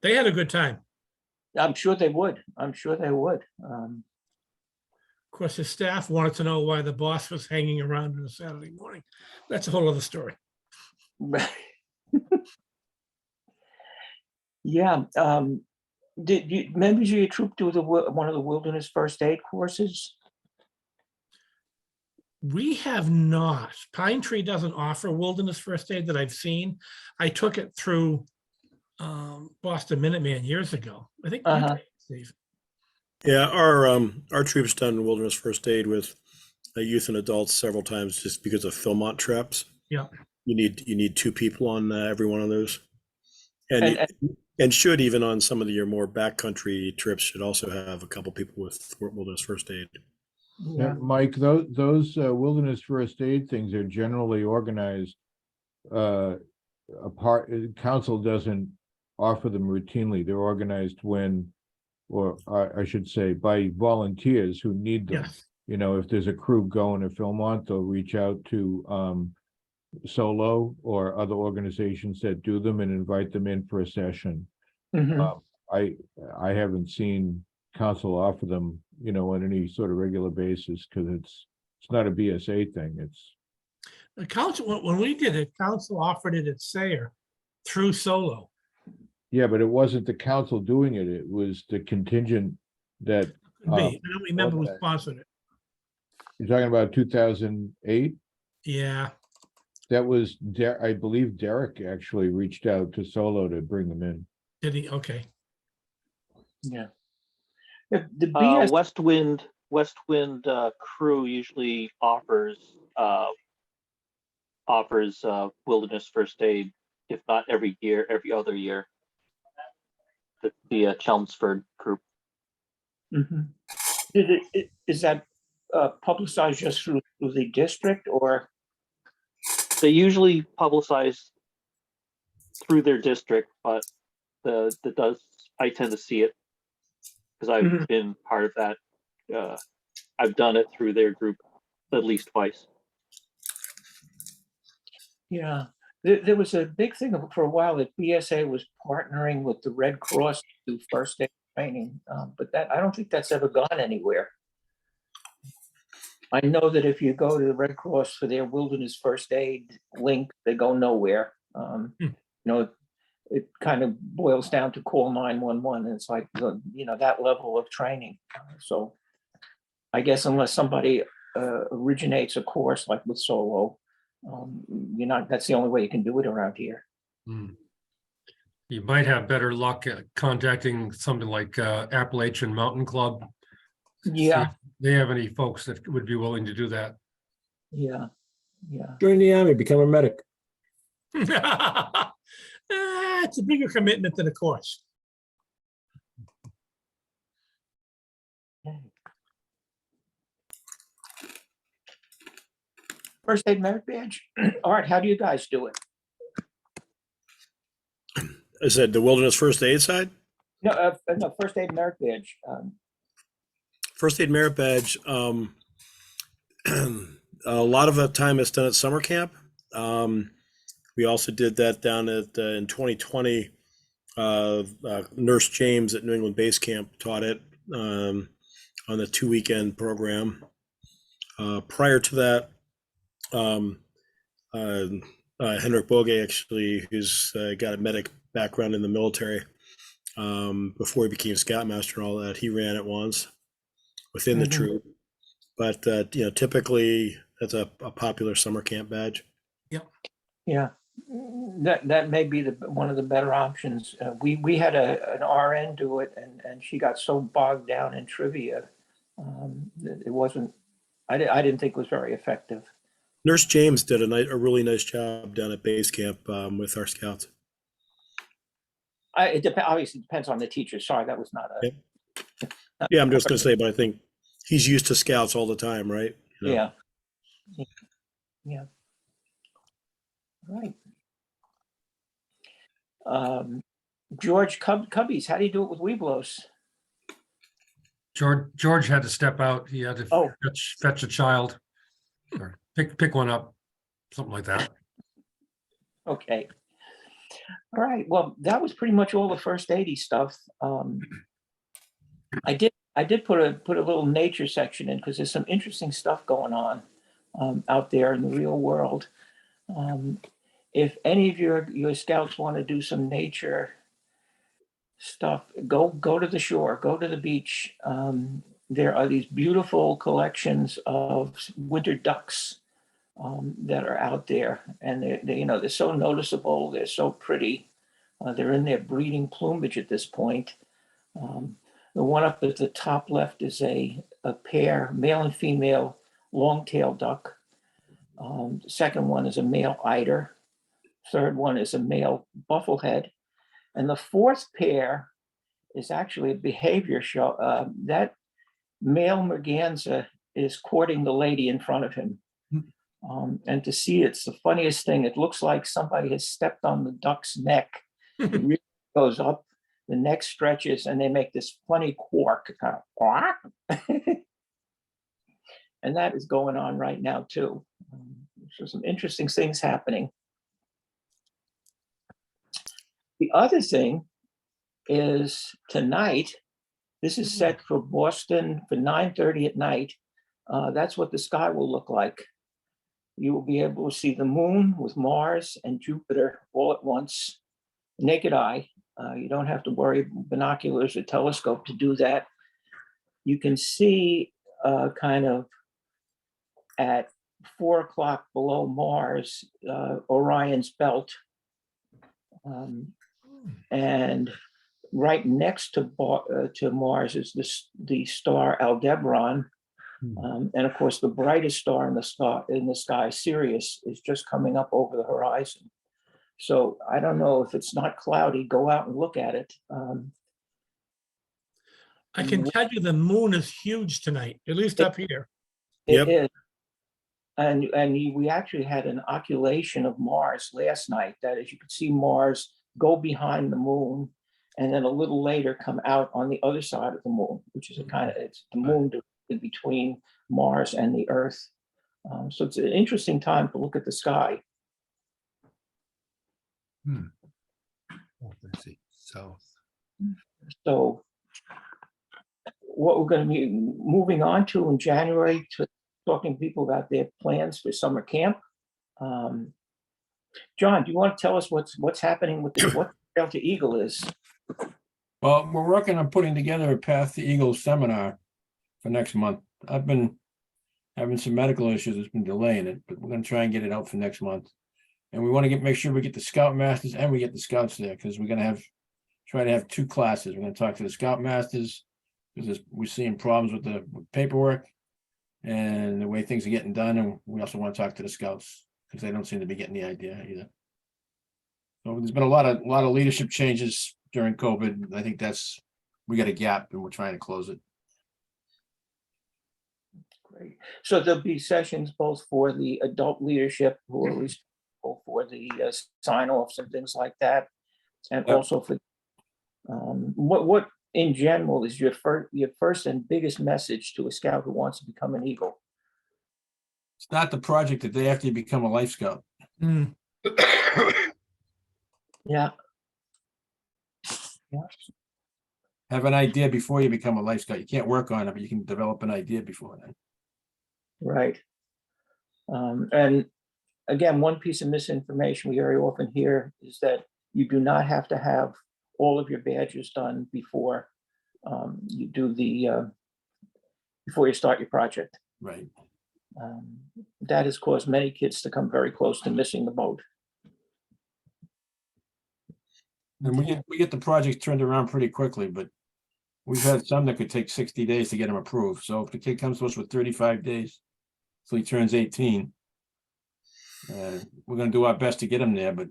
They had a good time. I'm sure they would. I'm sure they would. Of course, his staff wanted to know why the boss was hanging around on a Saturday morning. That's a whole other story. Yeah. Did you members of your troop do one of the wilderness first aid courses? We have not. Pine Tree doesn't offer wilderness first aid that I've seen. I took it through Boston Minuteman years ago. I think you did, Steve. Yeah, our troops done wilderness first aid with youth and adults several times just because of Philmont traps. Yeah. You need 2 people on every one of those, And and should even on some of your more backcountry trips should also have a couple people with wilderness first aid. Yeah, Mike, those wilderness first aid things are generally organized. Council doesn't offer them routinely. They're organized when, or I should say, by volunteers who need them. Yes. If there's a crew going to Philmont, they'll reach out to Solo or other organizations that do them and invite them in for a session. Mhm. I haven't seen council offer them, on any sort of regular basis because it's not a BSA thing. It's The council, when we did it, council offered it at Sayer through Solo. yeah, but it wasn't the council doing it. It was the contingent that Could be. I don't remember who sponsored it. you're talking about 2008. Yeah. That was I believe Derek actually reached out to Solo to bring them in. Did he? Okay. Yeah. The BS West Wind crew usually offers wilderness first aid, if not every year, every other year. The Chelmsford group. Mhm. Is that publicized just through the district, or? They usually publicize through their district, but I tend to see it because I've Mhm. been part of that. I've done it through their group at least twice. Yeah, there was a big thing for a while that BSA was partnering with the Red Cross to do first aid training, but I don't think that's ever gone anywhere. I know that if you go to the Red Cross for their wilderness first aid link, they go nowhere. You know, it kind of boils down to call 911, and it's like, that level of training. So I guess unless somebody originates a course like with Solo, that's the only way you can do it around here. Hmm. You might have better luck at contacting something like Appalachian Mountain Club. See Yeah, if they have any folks that would be willing to do that. yeah. Join the army, become a medic. It's a bigger commitment than a course. Okay. First aid merit badge. All right, how do you guys do it? Is that the wilderness first aid side? No, first aid merit badge. First aid merit badge. A lot of the time it's done at summer camp. We also did that down at in 2020. Nurse James at New England Base Camp taught it on the 2-weekend program. Prior to that, Henrik Boge, actually, who's got a medic background in the military, before he became scoutmaster and all that, he ran it once within the troop. But typically that's a popular summer camp badge. Yeah, that may be one of the better options. We had an RN do it, and she got so bogged down in trivia, it wasn't. I didn't think it was very effective. Nurse James did a really nice job down at base camp with our scouts. Obviously depends on the teacher. Sorry, that was not a. Yeah, I'm just going to say, but I think he's used to scouts all the time, right? Yeah. Right. George Cubbies, how do you do it with Weeblos? George had to step out. He had to fetch a child or pick one up, something like that. Okay. All right. Well, that was pretty much all the first aid stuff. I did put a little nature section in because there's some interesting stuff going on out there in the real world. If any of your scouts want to do some nature stuff, go to the shore, go to the beach. There are these beautiful collections of winter ducks that are out there, and they're so noticeable. They're so pretty. They're in their breeding plumage at this point. The one up at the top left is a pair, male and female, long-tailed duck. The second one is a male eider. Third one is a male bufflehead. And the fourth pair is actually a behavior show. That male merganser is courting the lady in front of him. And to see it's the funniest thing. It looks like somebody has stepped on the duck's neck. It really goes up, the neck stretches, and they make this funny quark, kind of. And that is going on right now too. So some interesting things happening. The other thing is tonight, this is set for Boston for 9:30 at night. That's what the sky will look like. You will be able to see the moon with Mars and Jupiter all at once, naked eye. You don't have to worry binoculars or telescope to do that. You can see kind of at 4 o'clock below Mars, Orion's belt. And right next to Mars is the star Aldebaran. And of course, the brightest star in the sky, Sirius, is just coming up over the horizon. So I don't know if it's not cloudy, go out and look at it. I can tell you the moon is huge tonight, at least up here. Yep. It is. And we actually had an occultation of Mars last night. That is, you could see Mars go behind the moon, and then a little later come out on the other side of the moon, which is it's the moon between Mars and the Earth. So it's an interesting time to look at the sky. Let's see. So So what we're going to be moving on to in January talking to people about their plans for summer camp. John, do you want to tell us what's happening with what Trail to Eagle is? Well, we're working on putting together a Path to Eagle seminar for next month. I've been having some medical issues that's been delaying it, but we're gonna try and get it out for next month. And we want to make sure we get the Scout Masters and we get the Scouts there, because we're gonna try to have 2 classes. We're gonna talk to the Scout Masters, because we're seeing problems with the paperwork and the way things are getting done, and we also want to talk to the Scouts, because they don't seem to be getting the idea either. So there's been a lot of leadership changes during COVID. I think we got a gap and we're trying to close it. Great. So there'll be sessions both for the adult leadership who are responsible for the sign-offs and things like that, and Yep. also for what in general is your first and biggest message to a scout who wants to become an Eagle? It's not the project that they have to become a Life Scout. Mm, Yeah. Have an idea before you become a Life Scout. You can't work on it, but you can develop an idea before then. Right. And again, one piece of misinformation we very often hear is that you do not have to have all of your badges done before you do before you start your project. Right. That has caused many kids to come very close to missing the boat. And we get the project turned around pretty quickly, but we've had some that could take 60 days to get them approved. So if the kid comes to us with 35 days, so he turns 18, we're gonna do our best to get him there, but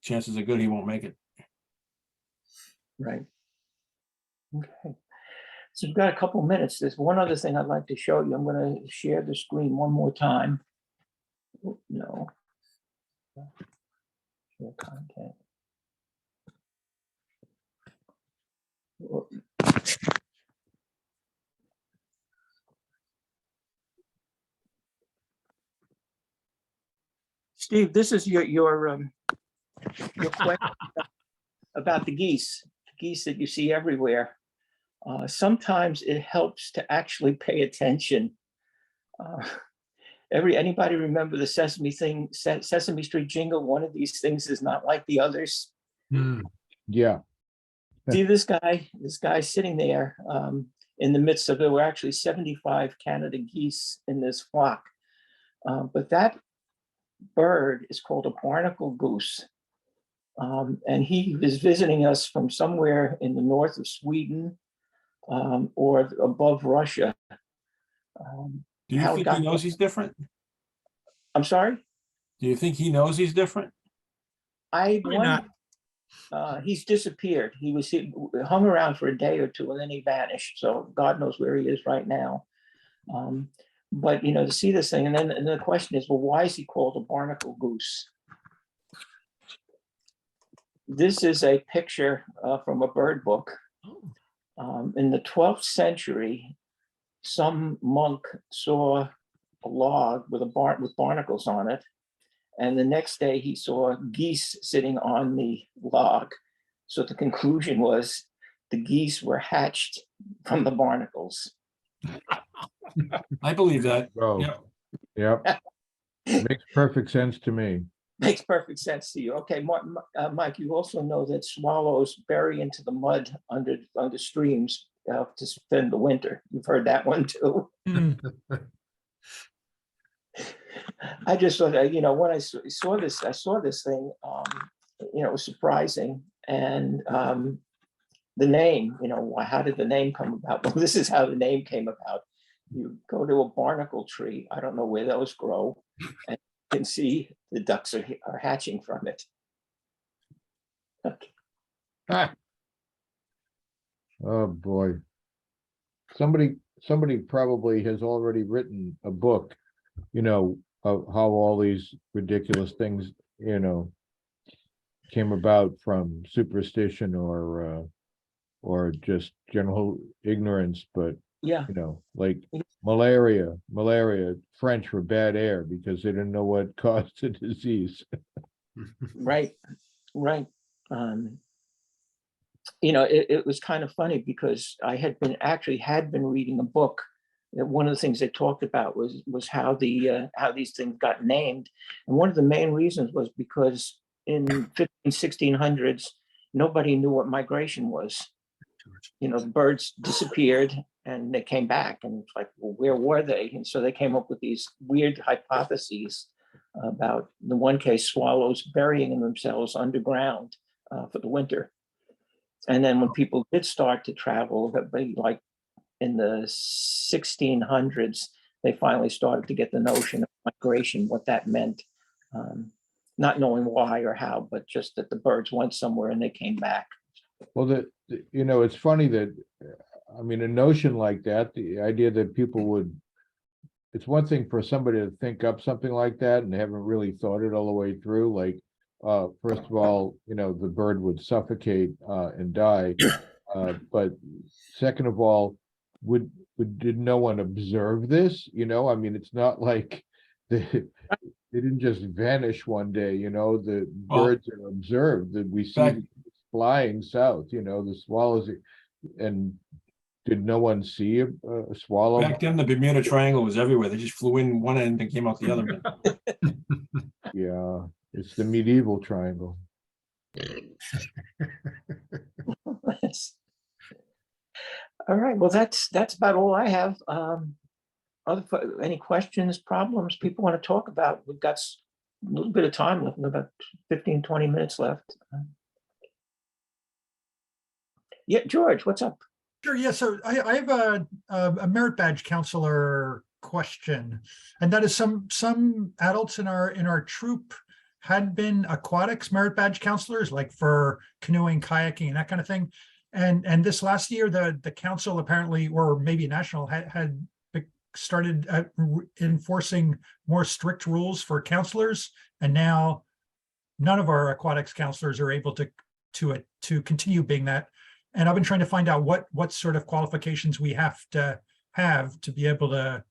chances are good he won't make it. Right. Okay. So we've got a couple minutes. There's one other thing I'd like to show you. I'm going to share the screen one more time. No. Share content. Steve, this is your question about the geese that you see everywhere. Sometimes it helps to actually pay attention. Anybody remember the Sesame Street jingle? One of these things is not like the others. mm. Yeah, See this guy sitting there in the midst of, there were actually 75 Canada geese in this flock. But that bird is called a barnacle goose. And he is visiting us from somewhere in the north of Sweden or above Russia. Do you think he knows he's different? I'm sorry? Do you think he knows he's different? I Probably not. he's disappeared. He hung around for a day or two and then he vanished. So God knows where he is right now. But to see this thing, and then the question is, well, why is he called a barnacle goose? This is a picture from a bird book. In the 12th century, some monk saw a log with barnacles on it. And the next day he saw geese sitting on the log. So the conclusion was the geese were hatched from the barnacles. I believe that. oh, Yep. yep. Makes perfect sense to me. Makes perfect sense to you. Okay, Mike, you also know that swallows bury into the mud under streams to spend the winter. You've heard that one too. Mm. I just thought, when I saw this thing, it was surprising. And the name, how did the name come about? Well, this is how the name came about. You go to a barnacle tree, I don't know where those grow, and you can see the ducks are hatching from it. Okay. Ah. Oh, boy. Somebody probably has already written a book, of how all these ridiculous things, came about from superstition or just general ignorance, but Yeah, like malaria, French for bad air, because they didn't know what caused the disease. right. It was kind of funny because I had been reading a book one of the things they talked about was how how these things got named. And one of the main reasons was because in 1600s, nobody knew what migration was. You know, the birds disappeared and they came back, and it's like, well, where were they? And so they came up with these weird hypotheses about, in the one case, swallows burying themselves underground for the winter. And then when people did start to travel, like in the 1600s, they finally started to get the notion of migration, what that meant, not knowing why or how, but just that the birds went somewhere and they came back. Well, you know, it's funny that, I mean, a notion like that, the idea that people would, it's one thing for somebody to think up something like that and they haven't really thought it all the way through. Like, first of all, you know, the bird would suffocate and die. But second of all, did no one observe this? You know, I mean, it's not like they didn't just vanish one day, you know, the birds are observed, that we see them flying south, you know, the swallows, and did no one see a swallow? Back then, the Bermuda Triangle was everywhere. They just flew in one end and came out the other end. Yeah, it's the medieval triangle. All right, well, that's about all I have. Any questions, problems people want to talk about? We've got a little bit of time left, about 15, 20 minutes left. Yeah, George, what's up? Sure, yeah, so I have a merit badge counselor question, and that is some adults in our troop had been aquatics merit badge counselors, like for canoeing, kayaking, and that kind of thing. And this last year, the council apparently, or maybe national, had started enforcing more strict rules for counselors, and now none of our aquatics counselors are able to continue being that. And I've been trying to find out what sort of qualifications we have to be able to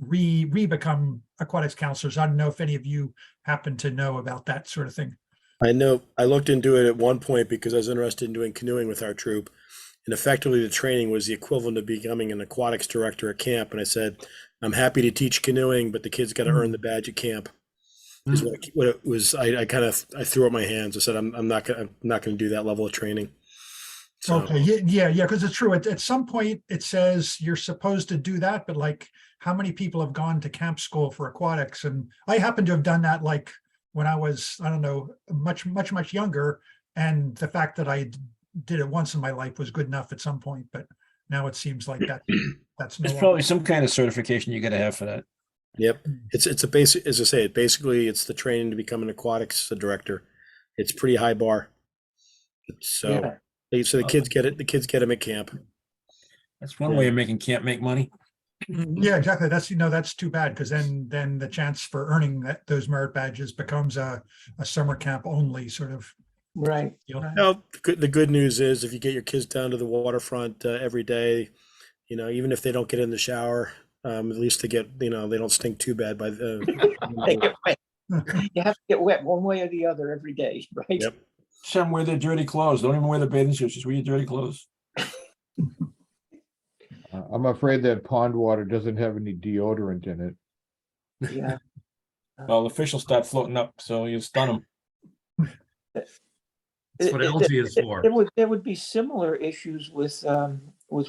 become aquatics counselors. I don't know if any of you happen to know about that sort of thing. I know I looked into it at one point because I was interested in doing canoeing with our troop. And effectively the training was the equivalent of becoming an aquatics director at camp. And I said, I'm happy to teach canoeing, but the kids got to earn the badge at camp. Is what it was. I threw up my hands. I said, I'm not gonna do that level of training. So. Okay, yeah, because it's true. At some point, it says you're supposed to do that, but like, how many people have gone to camp school for aquatics? And I happen to have done that, like when I was, I don't know, much younger. And the fact that I did it once in my life was good enough at some point. But now it seems like that's no There's longer. probably some kind of certification you got to have for that. Yep, it's a basic, as I say, basically it's the training to become an aquatics director. It's pretty high bar. So the kids get it. The kids get them at camp. That's one way of making camp make money. Yeah, exactly. That's too bad, because then the chance for earning those merit badges becomes a summer camp only sort of. Right. deal. Now, the good news is if you get your kids down to the waterfront every day, you know, even if they don't get in the shower, at least they get, you know, they don't stink too bad by the. They get wet. You have to get wet one way or the other every day, right? Yep. Some wear their dirty clothes. Don't even wear the bathing suits. Just wear your dirty clothes. I'm afraid that pond water doesn't have any deodorant in it. Yeah. Well, the fish will start floating up, so you stun them. That's what algae is for. There would be similar issues with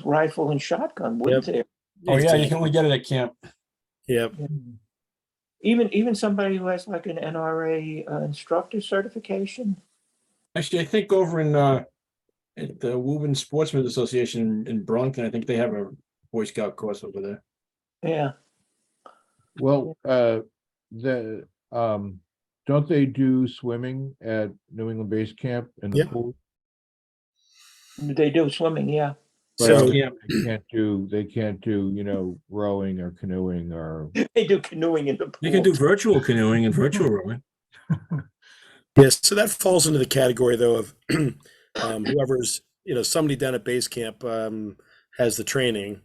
rifle and shotgun, wouldn't there? Oh yeah, you can only get it at camp. Yep. Even somebody who has like an NRA instructor certification. Actually, I think over in at the Woburn Sportsman Association in Burlington, I think they have a Boy Scout course over there. Yeah. Well, don't they do swimming at New England Base Camp in the Yep. pool? They do swimming, yeah. So They can't do, you know, rowing or canoeing or. They do canoeing in the pool. You can do virtual canoeing and virtual rowing. yes, so that falls into the category though of whoever's, you know, somebody down at base camp has the training.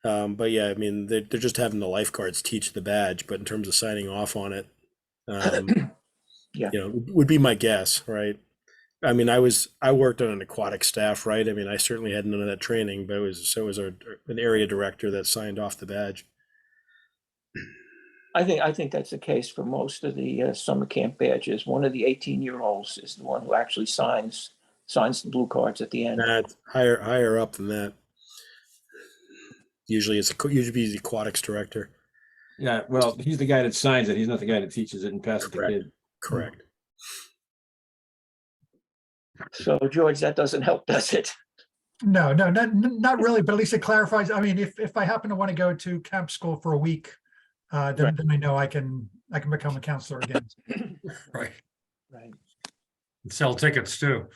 But yeah, I mean, they're just having the lifeguards teach the badge, but in terms of signing off on it, Yeah. you know, would be my guess, right? I mean, I worked on an aquatic staff, right? I mean, I certainly had none of that training, but it was an area director that signed off the badge. I think that's the case for most of the summer camp badges. One of the 18-year-olds is the one who actually signs the blue cards at the end. Higher up than that. Usually usually the aquatics director. Yeah, well, he's the guy that signs it. He's not the guy that teaches it and passes the Correct. kid. Correct. So George, that doesn't help, does it? No, not really, but at least it clarifies. I mean, if I happen to want to go to camp school for a week, then I know I can become a counselor again. Right. Right. And sell tickets too.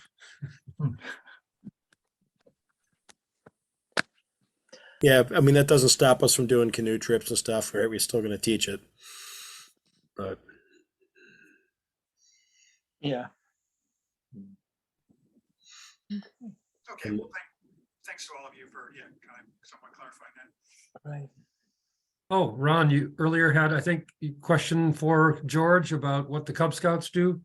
Yeah, I mean, that doesn't stop us from doing canoe trips and stuff, right? We're still going to teach it. But Yeah. Okay, well, thanks to all of you for kind of somewhat clarifying that. Right. Oh, Ron, you earlier had, I think, a question for George about what the Cub Scouts do.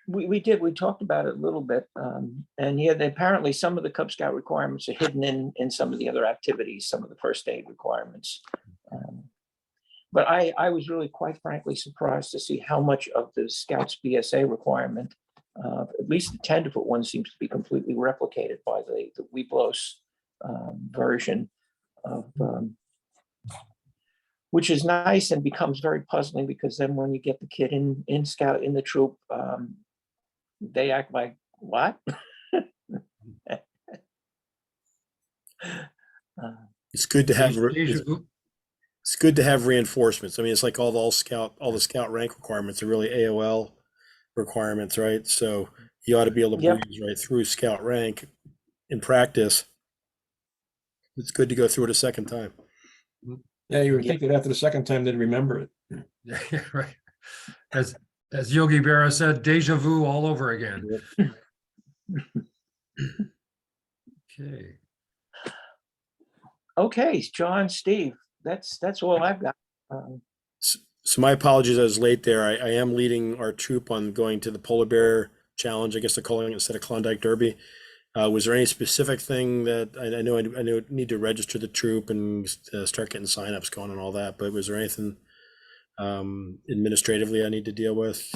We did. We talked about it a little bit. And yeah, apparently some of the Cub Scout requirements are hidden in some of the other activities, some of the first aid requirements. But I was really, quite frankly, surprised to see how much of the Scouts BSA requirement, at least the 10-foot one, seems to be completely replicated by the Weeblos version of, which is nice and becomes very puzzling, because then when you get the kid in Scout in the troop, they act like, what? it's good to have Deja vu. it's good to have reinforcements. I mean, it's like all the scout rank requirements are really AOL requirements, right? So you ought to be able to Yep. breeze right through scout rank in practice. It's good to go through it a second time. Yeah, you would think that after the second time they'd remember it. Yeah, right. As Yogi Berra said, deja vu all over again. Okay. Okay, John, Steve, that's all I've got. So my apologies, I was late there. I am leading our troop on going to the Polar Bear Challenge. I guess they're calling it instead of Klondike Derby. Was there any specific thing that I know I need to register the troop and start getting signups going and all that, but was there anything administratively I need to deal with?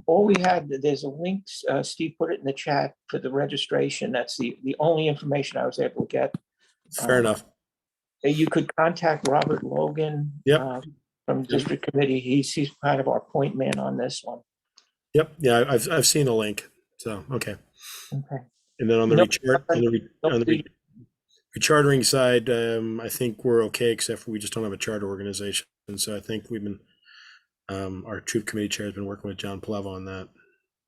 All we had, there's a link, Steve put it in the chat for the registration. That's the only information I was able to get. Fair enough. You could contact Robert Logan. Yep. From District Committee. He's kind of our point man on this one. Yep. Yeah, I've seen a link. So okay. Okay. And then on the rechartering side, I think we're okay, except for we just don't have a charter organization. And so I think we've been our troop committee chair has been working with John Pleva on that.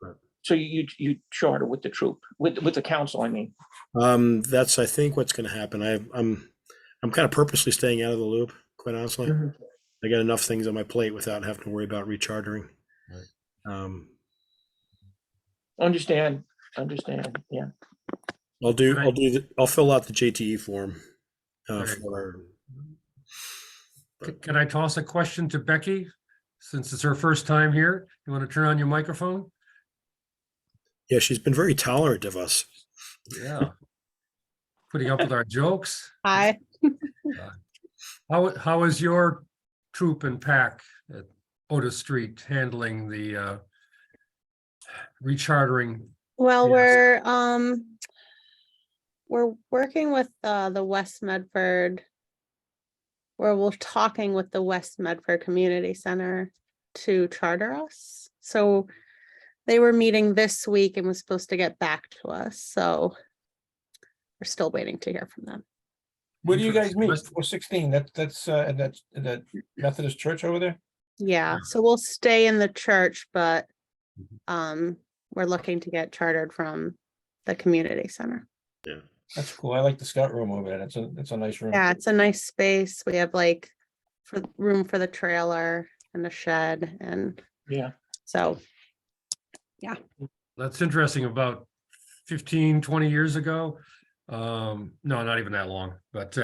But, so you charter with the troop, with the council, I mean. That's I think what's going to happen. I'm kind of purposely staying out of the loop, quite honestly. Mm-hmm. I got enough things on my plate without having to worry about rechartering. Right. Understand. Yeah. I'll fill out the JTE form. Can I toss a question to Becky, since it's her first time here? You want to turn on your microphone? Yeah, she's been very tolerant of us. Yeah. Putting up with our jokes. Hi. How is your troop and pack at Otis Street handling the rechartering? Well, Yes. we're working with the West Medford. We're talking with the West Medford Community Center to charter us. So they were meeting this week and was supposed to get back to us. So we're still waiting to hear from them. Where do you guys meet? 416. That's at that Methodist church over there. Yeah, so we'll stay in the church, but we're looking to get chartered from the community center. Yeah, that's cool. I like the scout room over there. It's a nice room. Yeah, it's a nice space. We have like room for the trailer and a shed, and yeah. So yeah. That's interesting. About 15, 20 years ago. No, not even that long, but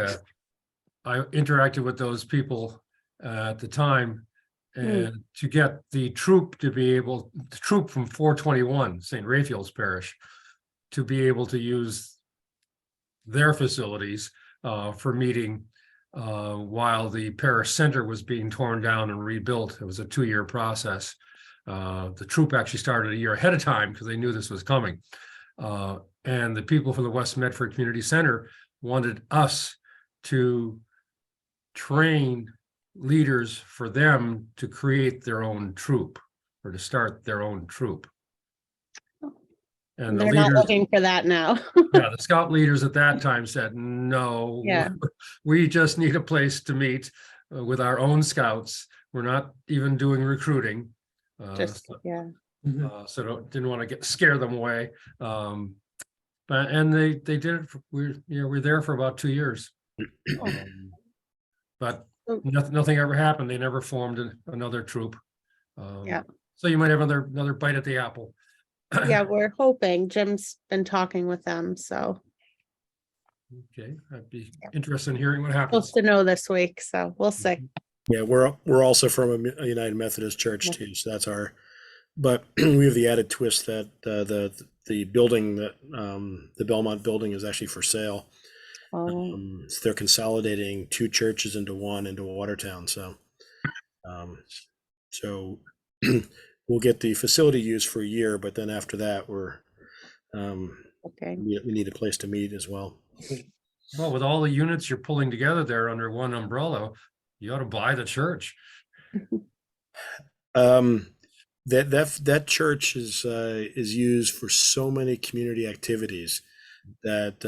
I interacted with those people at the time, And to get the troop the troop from 421 St. Raphael's Parish to be able to use their facilities for meeting while the parish center was being torn down and rebuilt. It was a 2-year process. The troop actually started a year ahead of time because they knew this was coming. And the people from the West Medford Community Center wanted us to train leaders for them to create their own troop or to start their own troop. And the They're not leaders, looking for that now. yeah, the scout leaders at that time said, no, Yeah. we just need a place to meet with our own scouts. We're not even doing recruiting. Just, yeah. So didn't want to scare them away. And they did it. We're there for about 2 years. But nothing ever happened. They never formed another troop. Yeah. So you might have another bite at the apple. Yeah, we're hoping. Jim's been talking with them, so Okay, I'd be interested in hearing what supposed happens. to know this week, so we'll see. Yeah, we're also from a United Methodist Church too, so that's our. But we have the added twist that the building that the Belmont building is actually for sale. So they're consolidating 2 churches into one into Watertown. So, we'll get the facility use for a year, but then after that, we're Okay. we need a place to meet as well. Well, with all the units you're pulling together there under one umbrella, you ought to buy the church. That church is used for so many community activities that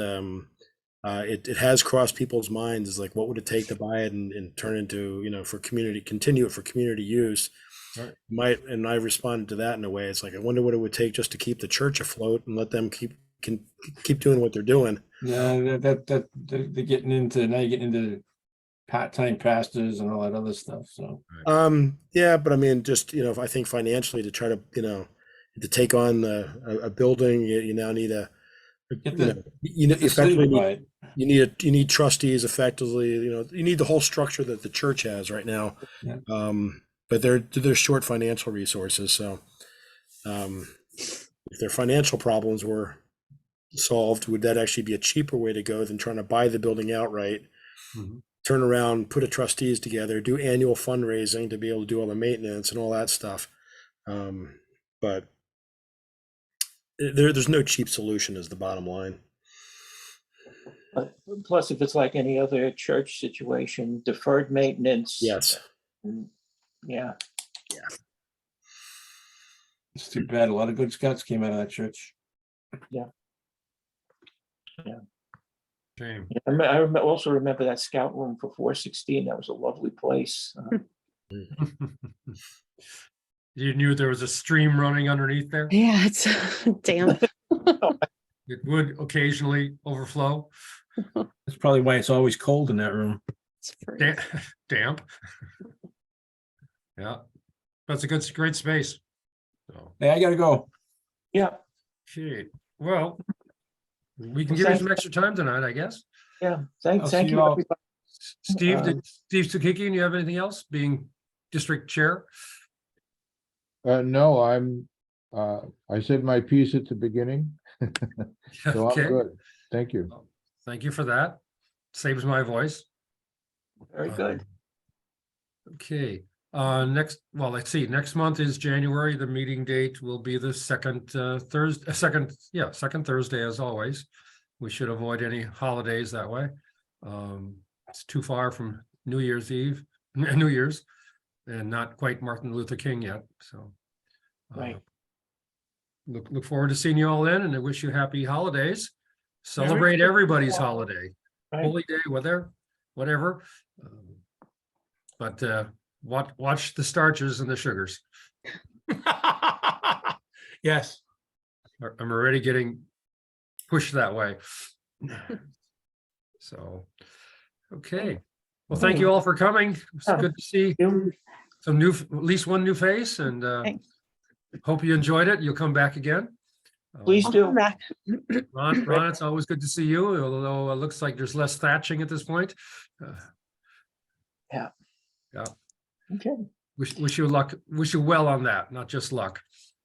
it has crossed people's minds. Is like, what would it take to buy it and turn into, continue it for community use? Right. And I responded to that in a way. It's like, I wonder what it would take just to keep the church afloat and let them keep doing what they're doing. No, they're getting into, now you're getting into part-time pastors and all that other stuff, so. Yeah, but I mean, just, I think financially to try to, to take on a building, you now need effectively you need trustees effectively, you need the whole structure that the church has right now. Yeah. But they're short financial resources, so if their financial problems were solved, would that actually be a cheaper way to go than trying to buy the building outright? Turn around, put a trustees together, do annual fundraising to be able to do all the maintenance and all that stuff. But there's no cheap solution is the bottom line. Plus, if it's like any other church situation, deferred maintenance. Yes. Yeah. It's too bad. A lot of good scouts came out of that church. Shame. I also remember that scout room for 416. That was a lovely place. You knew there was a stream running underneath there? Yeah, it's damp. It would occasionally overflow. That's probably why it's always cold in that room. It's free. Damp. Yeah, that's a great space. So, Hey, I gotta go. Yeah. okay, well, we can Well, give you thank some extra time tonight, I guess. Yeah. I'll see Thank you you, all. everybody. Steve Sukiki, you have anything else, being district chair? No, I said my piece at the beginning. So I'm Okay, good. Thank you. thank you for that. Saves my voice. Very good. Okay, let's see, next month is January. The meeting date will be the second Thursday as always. We should avoid any holidays that way. It's too far from New Year's Eve, New Year's, and not quite Martin Luther King yet, so. Right. Look forward to seeing you all then, and I wish you happy holidays. Celebrate everybody's holiday, Right. holy day, whatever. But watch the starches and the sugars. Yes. I'm already getting pushed that way. So, okay. Well, thank you all for coming. It's good to see some at least one new face, and Thanks. hope you enjoyed it. You'll come back again. Please I'll do. come back. Ron, it's always good to see you, although it looks like there's less thatching at this point. Yeah. Yeah. Okay. Wish you luck, wish you well on that, not just luck.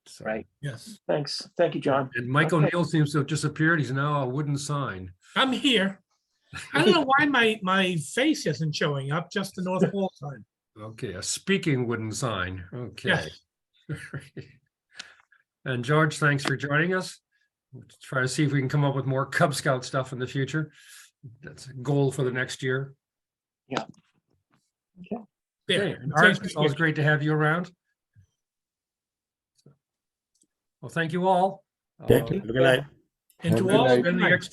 So- Right. Yes, Thanks. Thank you, John. And Mike Okay. O'Neill seems to have disappeared. He's now a wooden sign. I'm here. I don't know why my face isn't showing up, just the North Pole sign. Okay, a speaking wooden sign. Okay. Yes. And George, thanks for joining us. We'll try to see if we can come up with more Cub Scout stuff in the future. That's a goal for the next year. There. Okay, and Art, it's always great to have you around. Well, thank you all. Okay, have a good night. And Have a to good all, night. spend the extra